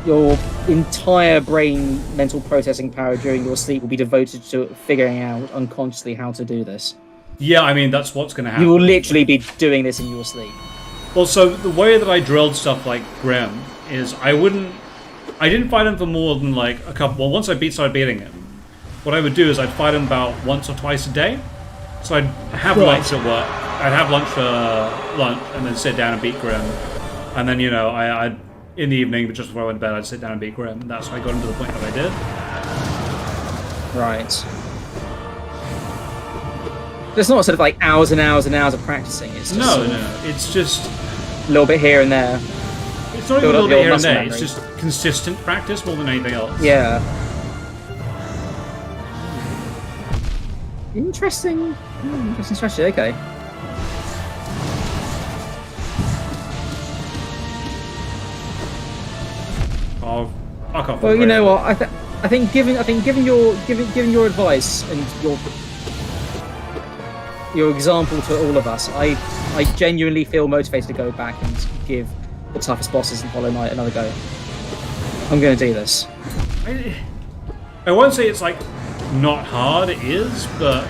your entire brain mental processing power during your sleep will be devoted to figuring out unconsciously how to do this. Yeah, I mean that's what's going to happen. You will literally be doing this in your sleep. Well, so the way that I drilled stuff like Grim is I didn't fight him for more than like a couple. Well, once started beating him, what I would do is I'd fight him about once or twice a day. So I'd have lunch at work. I'd have lunch for lunch and then sit down and beat Grim. And then I'd in the evening, just before I went to bed, I'd sit down and beat Grim. And that's how I got him to the point that I did. Right. It's not sort of like hours and hours and hours of practicing. It's just No. It's just a little bit here and there. It's not even a little Build up bit your here and muscle there. memory. It's just consistent practice more than anything else. Yeah. Interesting strategy. Okay. Oh, I can't. Well, you know what? I think given your advice and your example to all of us, I genuinely feel motivated to go back and give the toughest bosses in Hollow Knight another go. I'm going to do this. I won't say it's like not hard. It is, but.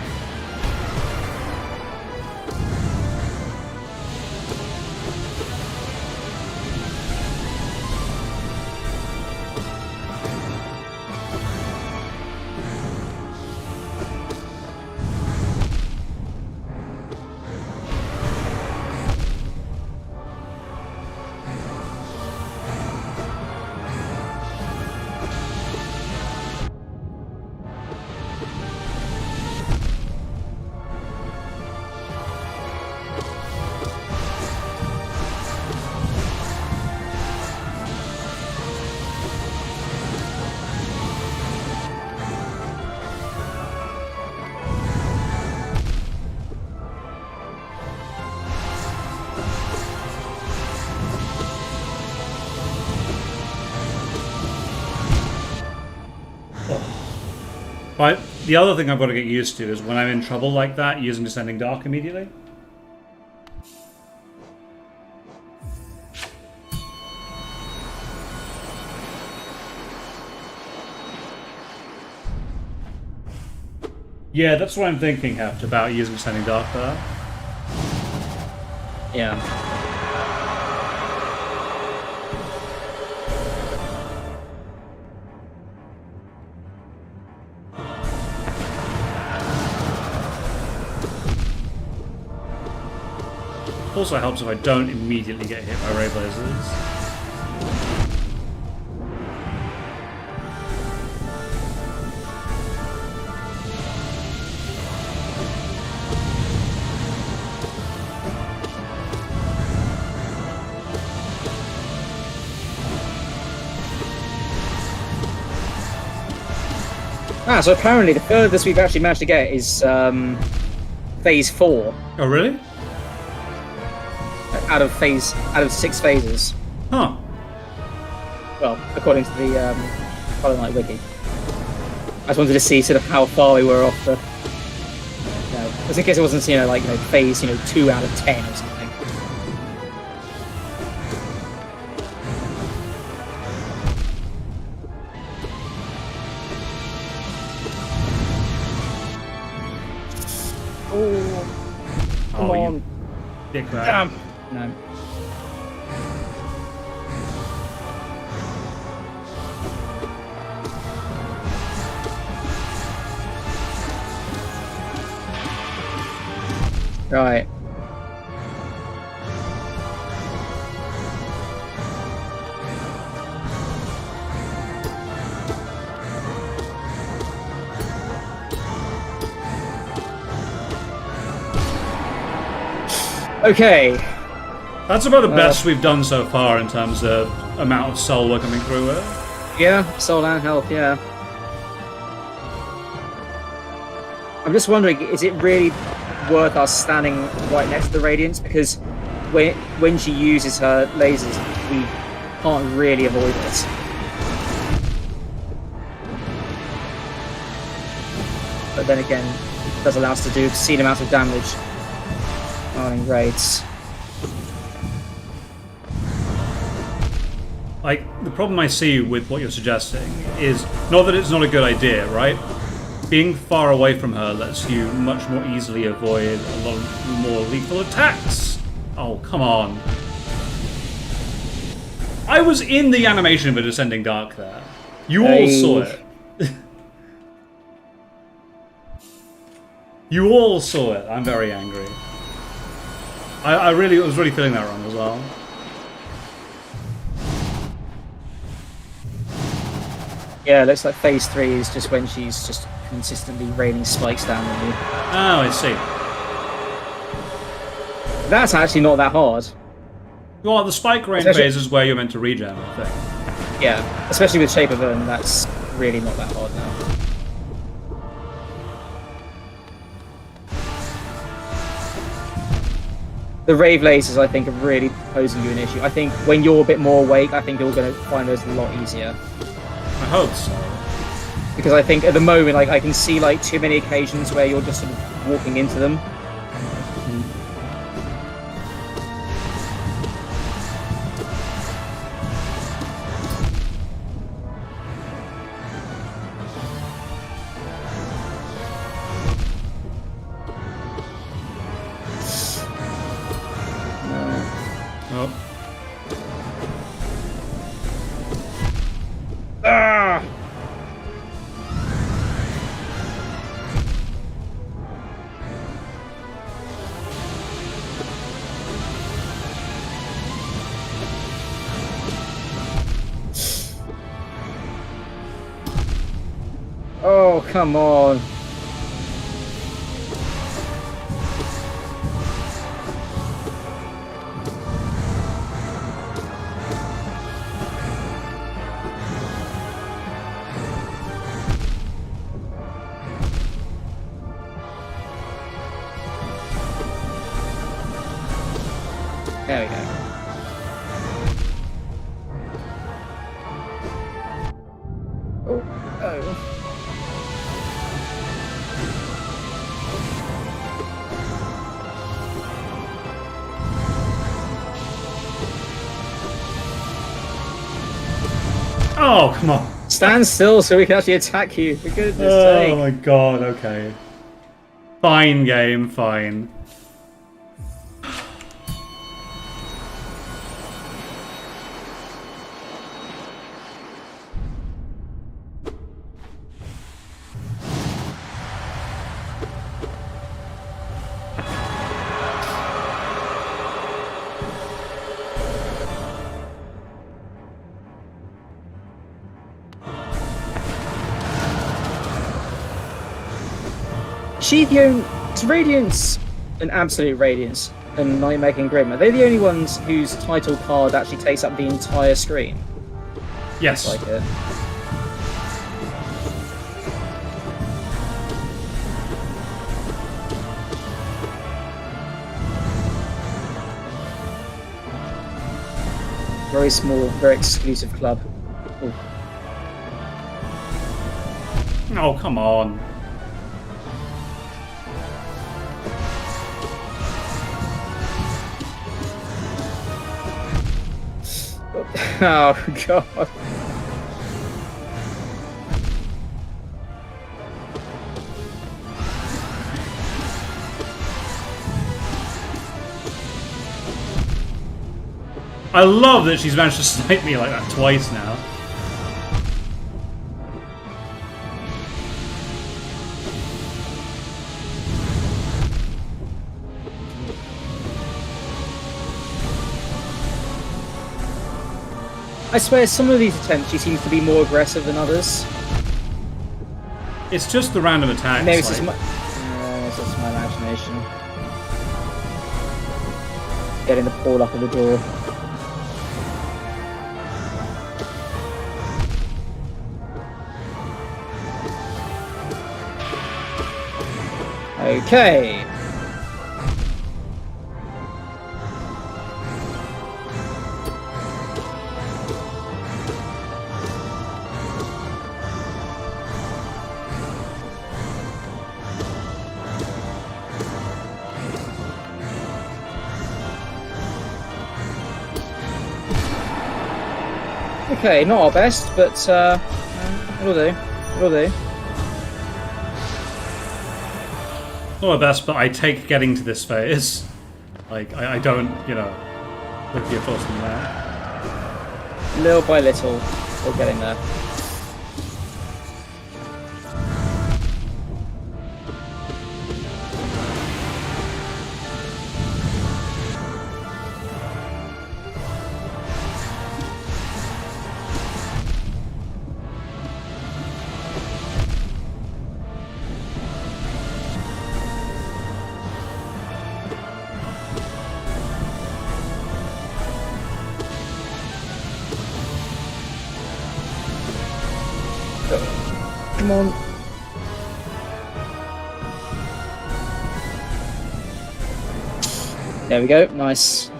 But the other thing I've got to get used to is when I'm in trouble like that, using Descending Dark immediately. Yeah, that's what I'm thinking, Heft, about using Descending Dark for that. Yeah. Also helps if I don't immediately get hit by ray blazers. So apparently the furthest we've actually managed to get is phase 4. Oh, really? Out of 6 phases. Huh. Well, according to the Hollow Knight wiki. I just wanted to see sort of how far we were off the. Just in case it wasn't, phase, 2 out of 10 or something. Come on. Dick bag. No. Right. Okay. That's about the best we've done so far in terms of amount of soul we're coming through with. Yeah, soul and health, yeah. I'm just wondering, is it really worth us standing right next to the Radiance? Because when she uses her lasers, we can't really avoid it. But then again, it does allow us to do an obscene amount of damage on raids. Like, the problem I see with what you're suggesting is not that it's not a good idea, right? Being far away from her lets you much more easily avoid a lot more lethal attacks. Oh, come on. I was in the animation of a Descending Dark there. You all saw it. You all saw it. I'm very angry. I was really feeling that wrong as well. Yeah, it looks like phase 3 is just when she's just consistently raining spikes down on you. Oh, I see. That's actually not that hard. Well, the spike rain phase is where you're meant to regen, I think. Yeah, especially with Shape of Urn, that's really not that hard now. The Rave lasers, I think, are really posing you an issue. I think when you're a bit more awake, I think you're going to find those a lot easier. I hope so. Because I think at the moment, like, I can see like too many occasions where you're just sort of walking into them. Oh, come on. There we go. Oh, oh. Oh, come on. Stand still so we can actually attack you, for goodness sake. Oh my god, okay. Fine, game, fine. she the only... Is Radiance and Absolute Radiance and Nightmare and Grim, are they the only ones whose title card actually takes up the entire screen? Yes. Like it. Very small, very exclusive club. Ooh. Oh, come on. Oh, God. I love that she's managed to snipe me like that twice now. I swear some of these attempts she seems to be more aggressive than others. It's just the random attacks. Maybe it's just my imagination. Getting the paw up at the door. Okay. Okay, not our best, but it'll do. It'll do. Not my best, but I take getting to this phase. Like, I don't, you know, look at your thoughts on that. Little by little, we're getting there. Come on. There we go. Nice.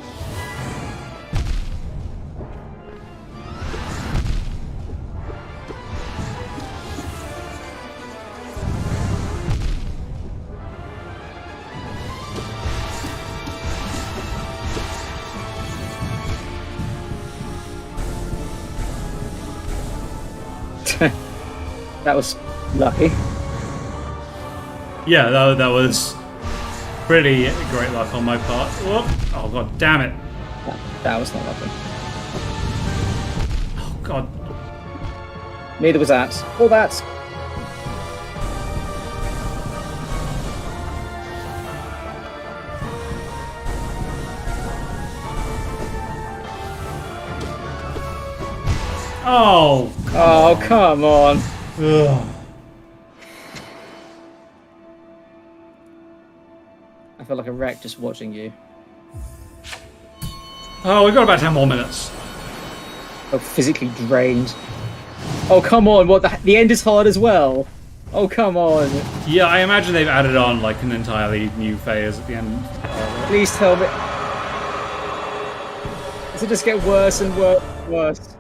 That was lucky. Yeah, that was pretty great luck on my part. Whoop. Oh, god damn it. That was not lucky. Oh, god. Neither was that. Or that. Oh. Oh, come on. Ugh. I feel like a wreck just watching you. Oh, we've got about 10 more minutes. Oh, physically drained. Oh, come on. What? The end is hard as well. Oh, come on. Yeah, I imagine they've added on like an entirely new phase at the end. Please tell me. Does it just get worse and worse and worse?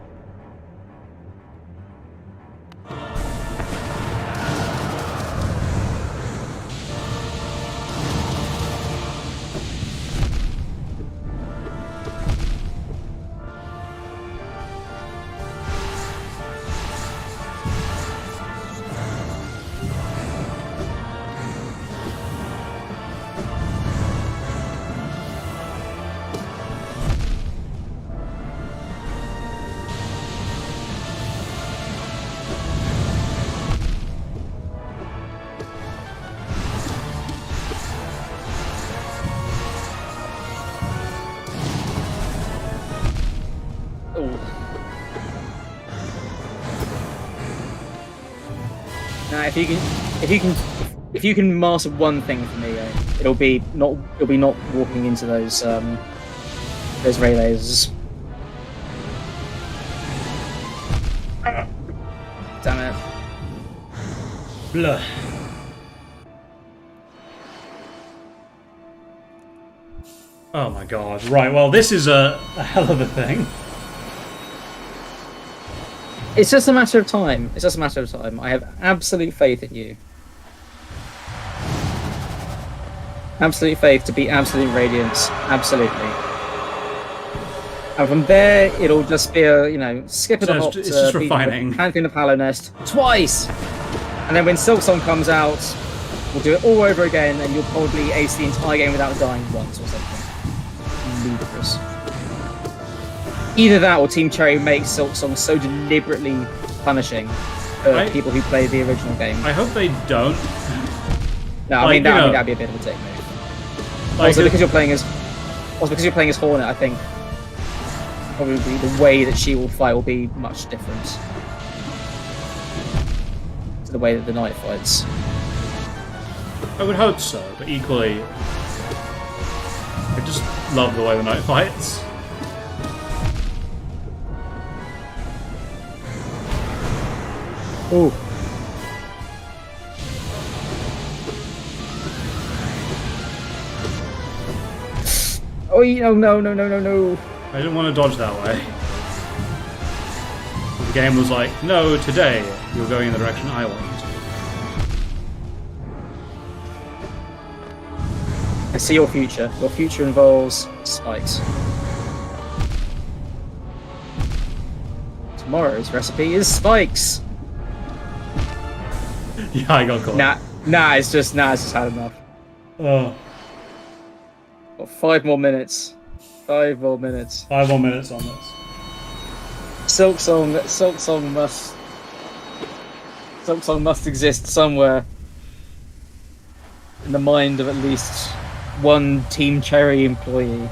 Now, if you can if you can master one thing for me, it'll be not walking into those ray lasers. Damn it. Blah. Oh my god. Right, well, this is a hell of a thing. It's just a matter of time. It's just a matter of time. I have absolute faith in you. Absolute faith to beat Absolute Radiance. Absolutely. And from there, it'll just be a, skip of the hop It's just to beat refining. Pantheon of Hallow Nest twice! And then when Silksong comes out, we'll do it all over again, and you'll probably ace the entire game without dying once or something. Ludicrous. Either that or Team Cherry makes Silksong so deliberately punishing for people who play the original game. I hope they don't. No, I mean that'd be a bit of a dick move. Also, because you're playing as Hornet, I think probably the way that she will fight will be much different to the way that the Knight fights. I would hope so, but equally, I just love the way the Knight fights. Ooh. Oh, no. I didn't want to dodge that way. The game was like, no, today you're going in the direction I want you to. I see your future. Your future involves spikes. Tomorrow's recipe is spikes. Yeah, I got caught. Nah, it's just had enough. Oh. Got 5 more minutes. 5 more minutes. 5 more minutes on this. Silksong must exist somewhere in the mind of at least one Team Cherry employee.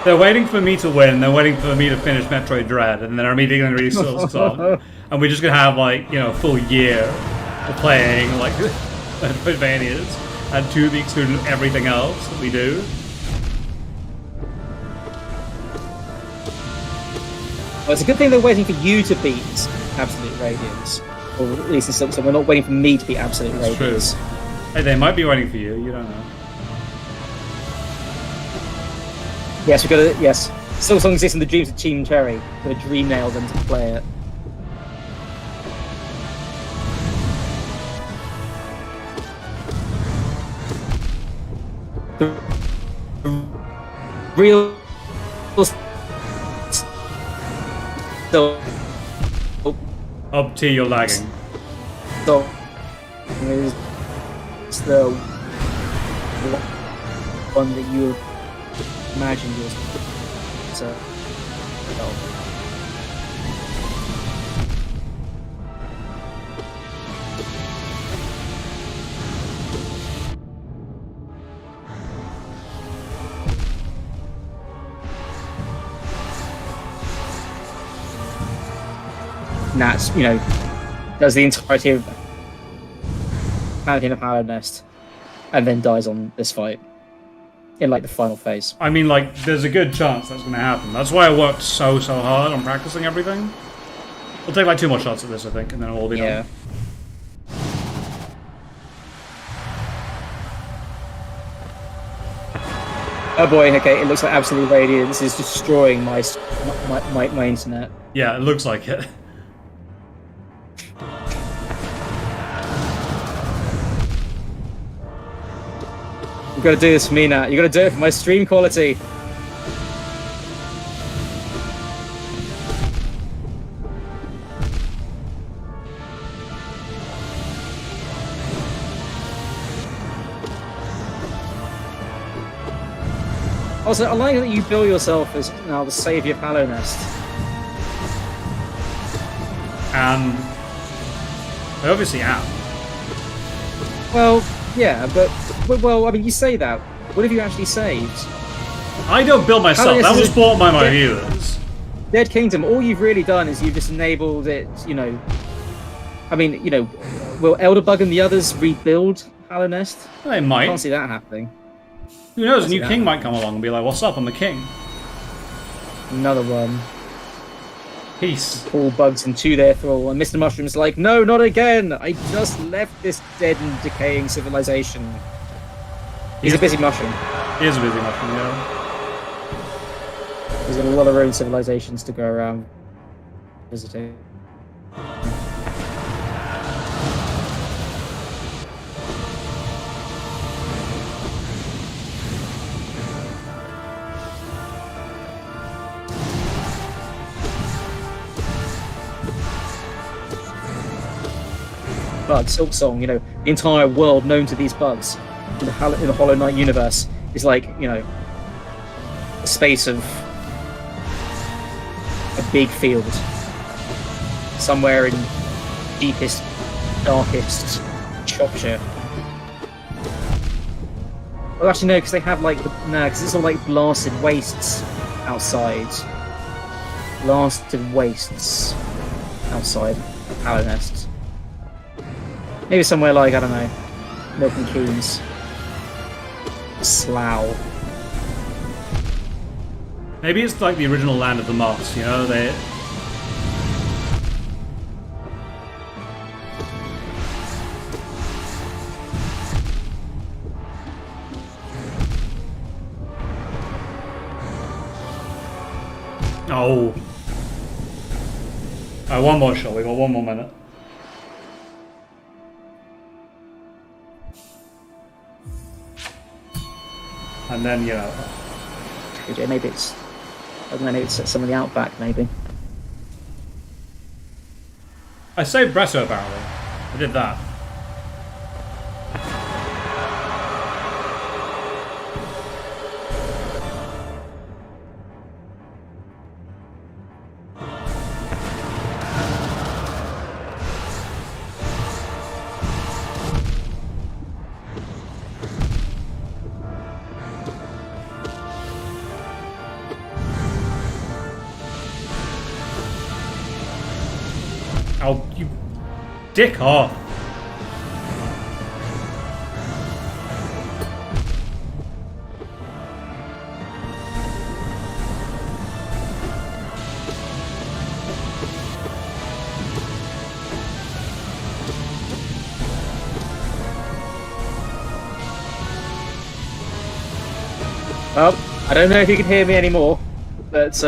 They're waiting for me to win, they're waiting for me to finish Metroid Dread, and then they're immediately going to release Silksong. And we're just going to have, a full year of playing, Metroidvanias, and to the exclusion of everything else that we do. Well, it's a good thing they're waiting for you to beat Absolute Radiance. Or at least in Silksong, they're not waiting for me to beat Absolute Radiance. True. Hey, they might be waiting for you, you don't know. Yes, yes. Silksong exists in the dreams of Team Cherry. We're going to dream nail them to play it. The real Up T, you're lagging. So is the one that you imagine yourself. And that's, does the entirety of Pantheon of Hallow Nest and then dies on this fight in the final phase. I mean, there's a good chance that's going to happen. That's why I worked so hard on practicing everything. We'll take 2 more shots at this, I think, and then it'll all be done. Oh boy, okay, it looks like Absolute Radiance is destroying my internet. Yeah, it looks like it. You gotta do this for me now. You gotta do it for my stream quality. Also, I like that you bill yourself as now the savior of Hallow Nest. And I obviously am. Well, yeah, but I mean, you say that. What have you actually saved? I don't build myself. That was bought by my viewers. Dead Kingdom. All you've really done is you've just enabled it. I mean, will Elderbug and the others rebuild Hallow Nest? They I might. can't see that happening. Who knows? A see new that. king might come along and be like, "What's up? I'm the king." Another one. Peace. Pull bugs into their thrall, and Mr. Mushroom's like, no, not again! I just left this dead and decaying civilization. He's a busy mushroom. He is a busy mushroom, yeah. He's got a lot of own civilizations to go around visiting. Bug, Silk Song, the entire world known to these bugs in the Hollow Knight universe is like, a space of a big field somewhere in deepest, darkest Shropshire. Well, actually, no, because they have because it's all like blasted wastes outside. Blasted wastes outside of Hallow Nest. Maybe somewhere like, I don't know, Milton Keynes. Slough. Maybe it's like the original land of the moths, they... Oh. Alright, one more shot, we got 1 more minute. And then, Maybe it's... I don't know, maybe it's some of the Outback, maybe. I saved Bresso apparently. I did that. Oh, you dick off. Well, I don't know if you can hear me anymore, but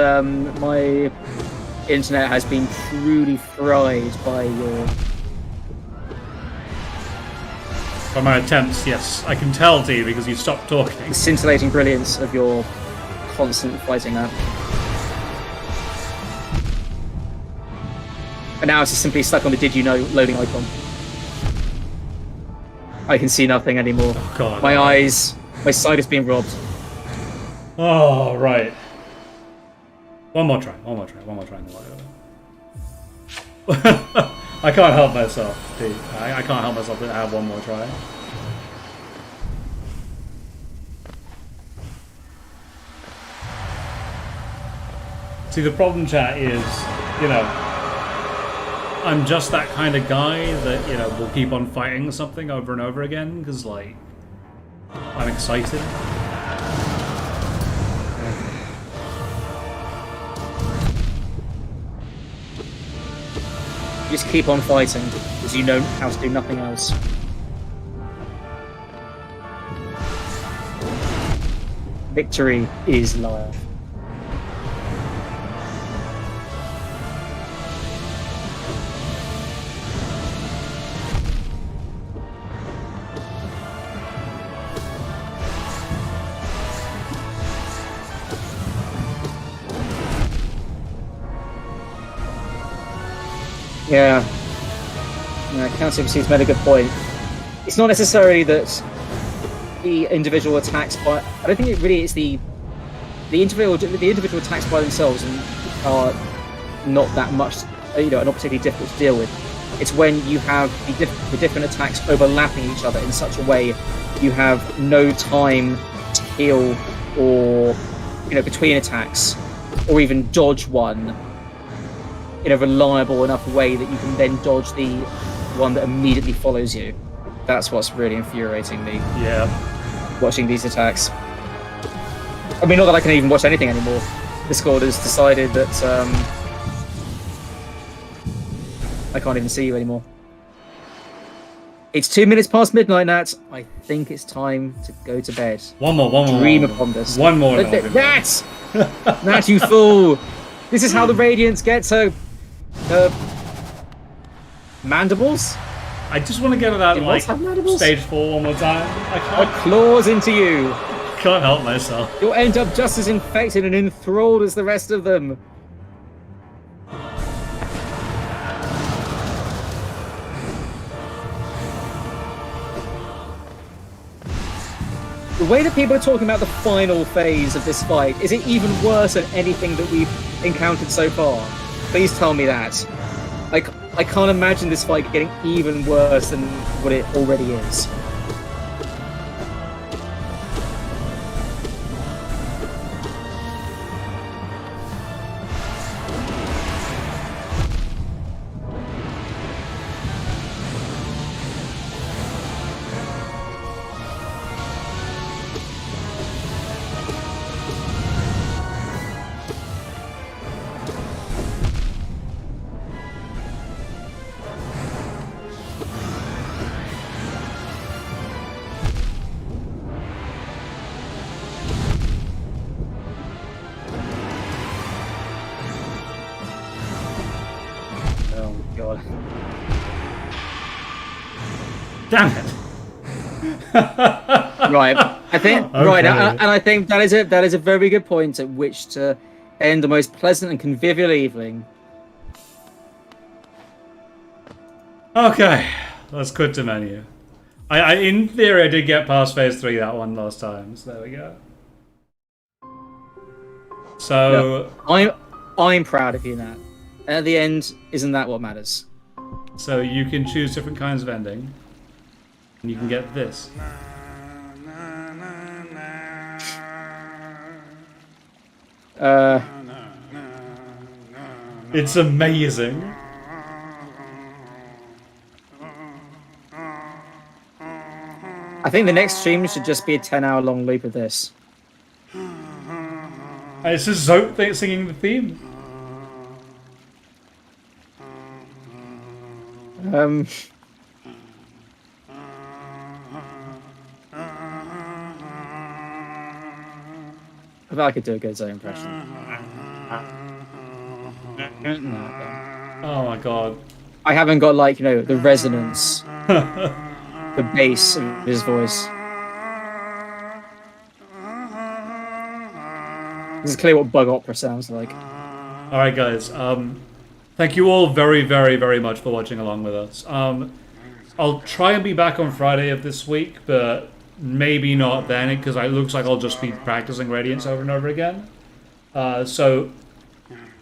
my internet has been truly fried by your... By my attempts, yes. I can tell, T, because you stopped talking. the scintillating brilliance of your constant fighting that. And now it's just simply stuck on the did you know loading icon. I can see nothing anymore. Oh, God. My sight is being robbed. Oh, right. One more try. I can't help myself, T. I can't help myself to have one more try. See, the problem, chat, is, I'm just that kind of guy that, will keep on fighting something over and over again, because, I'm excited. Just keep on fighting, because you know how to do nothing else. Victory is life. Yeah, Count-CPC's made a good point. It's not necessarily that the individual attacks by... I don't think it really is the individual attacks by themselves are not that much, not particularly difficult to deal with. It's when you have the different attacks overlapping each other in such a way you have no time to heal or, between attacks, or even dodge one in a reliable enough way that you can then dodge the one that immediately follows you. That's what's really infuriating me. Yeah. Watching these attacks. I mean, not that I can even watch anything anymore. Discord has decided that I can't even see you anymore. It's 2 minutes past midnight, Nat. I think it's time to go to bed. One more. Dream upon this. One more. Nat! Nat, you fool! This is how the Radiance gets her mandibles? I just want to get to that, It like, must have mandibles? stage 4 one more time. I Claws into you. can't help myself. You'll end up just as infected and enthralled as the rest of them. The way that people are talking about the final phase of this fight, is it even worse than anything that we've encountered so far? Please tell me that. I can't imagine this fight getting even worse than what it already is. Oh god. Damn it. Right. I think Okay. right, and I think that is a very good point at which to end the most pleasant and convivial evening. Okay, let's quit the menu. In theory, I did get past phase 3 that one last time, so there we go. So, I'm proud of you, Nat. And at the end, isn't that what matters? so you can choose different kinds of ending, and you can get this. It's amazing. I think the next stream should just be a 10-hour-long loop of this. It's just Zope singing the theme. I bet I could do a good Zoe impression. Oh my god. I haven't got, like, you know, the resonance, the bass of his voice. This is clearly what bug opera sounds like. Alright guys, thank you all very, very, very much for watching along with us. I'll try and be back on Friday of this week, but maybe not then, because it looks like I'll just be practicing Radiance over and over again. So,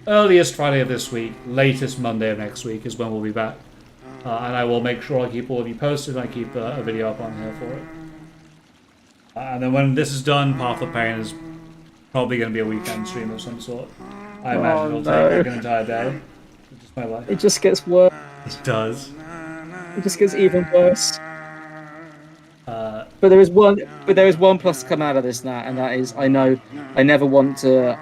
earliest Friday of this week, latest Monday of next week is when we'll be back. And I will make sure I keep all of you posted and I keep a video up on here for it. And then when this is done, Path of Pain is probably going to be a weekend stream of some sort. I imagine it'll take like an entire day. It's just my life. It just gets worse. It does. It just gets even worse. But there is one plus to come out of this, Nat, and that is I know I never want to.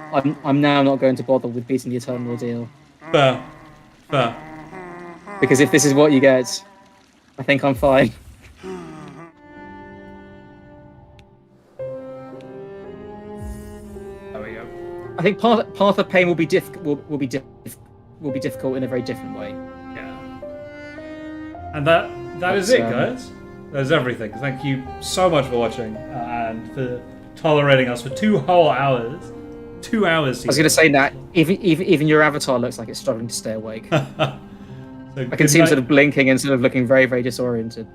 I'm now not going to bother with beating the Eternal Ordeal. Fair. Because if this is what you get, I think I'm fine. There we go. I think Path of Pain will be difficult in a very different way. Yeah. And that is it, guys. That is everything. Thank you so much for watching and for tolerating us for 2 whole hours. 2 hours. I was going to say, Nat, even your avatar looks like it's struggling to stay awake. So I can see him sort of blinking and sort of looking very, very disoriented.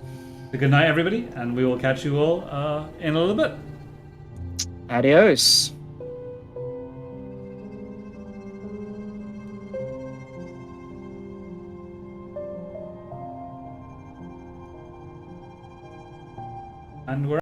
So good night, everybody, and we will catch you all in a little bit. Adios. And we're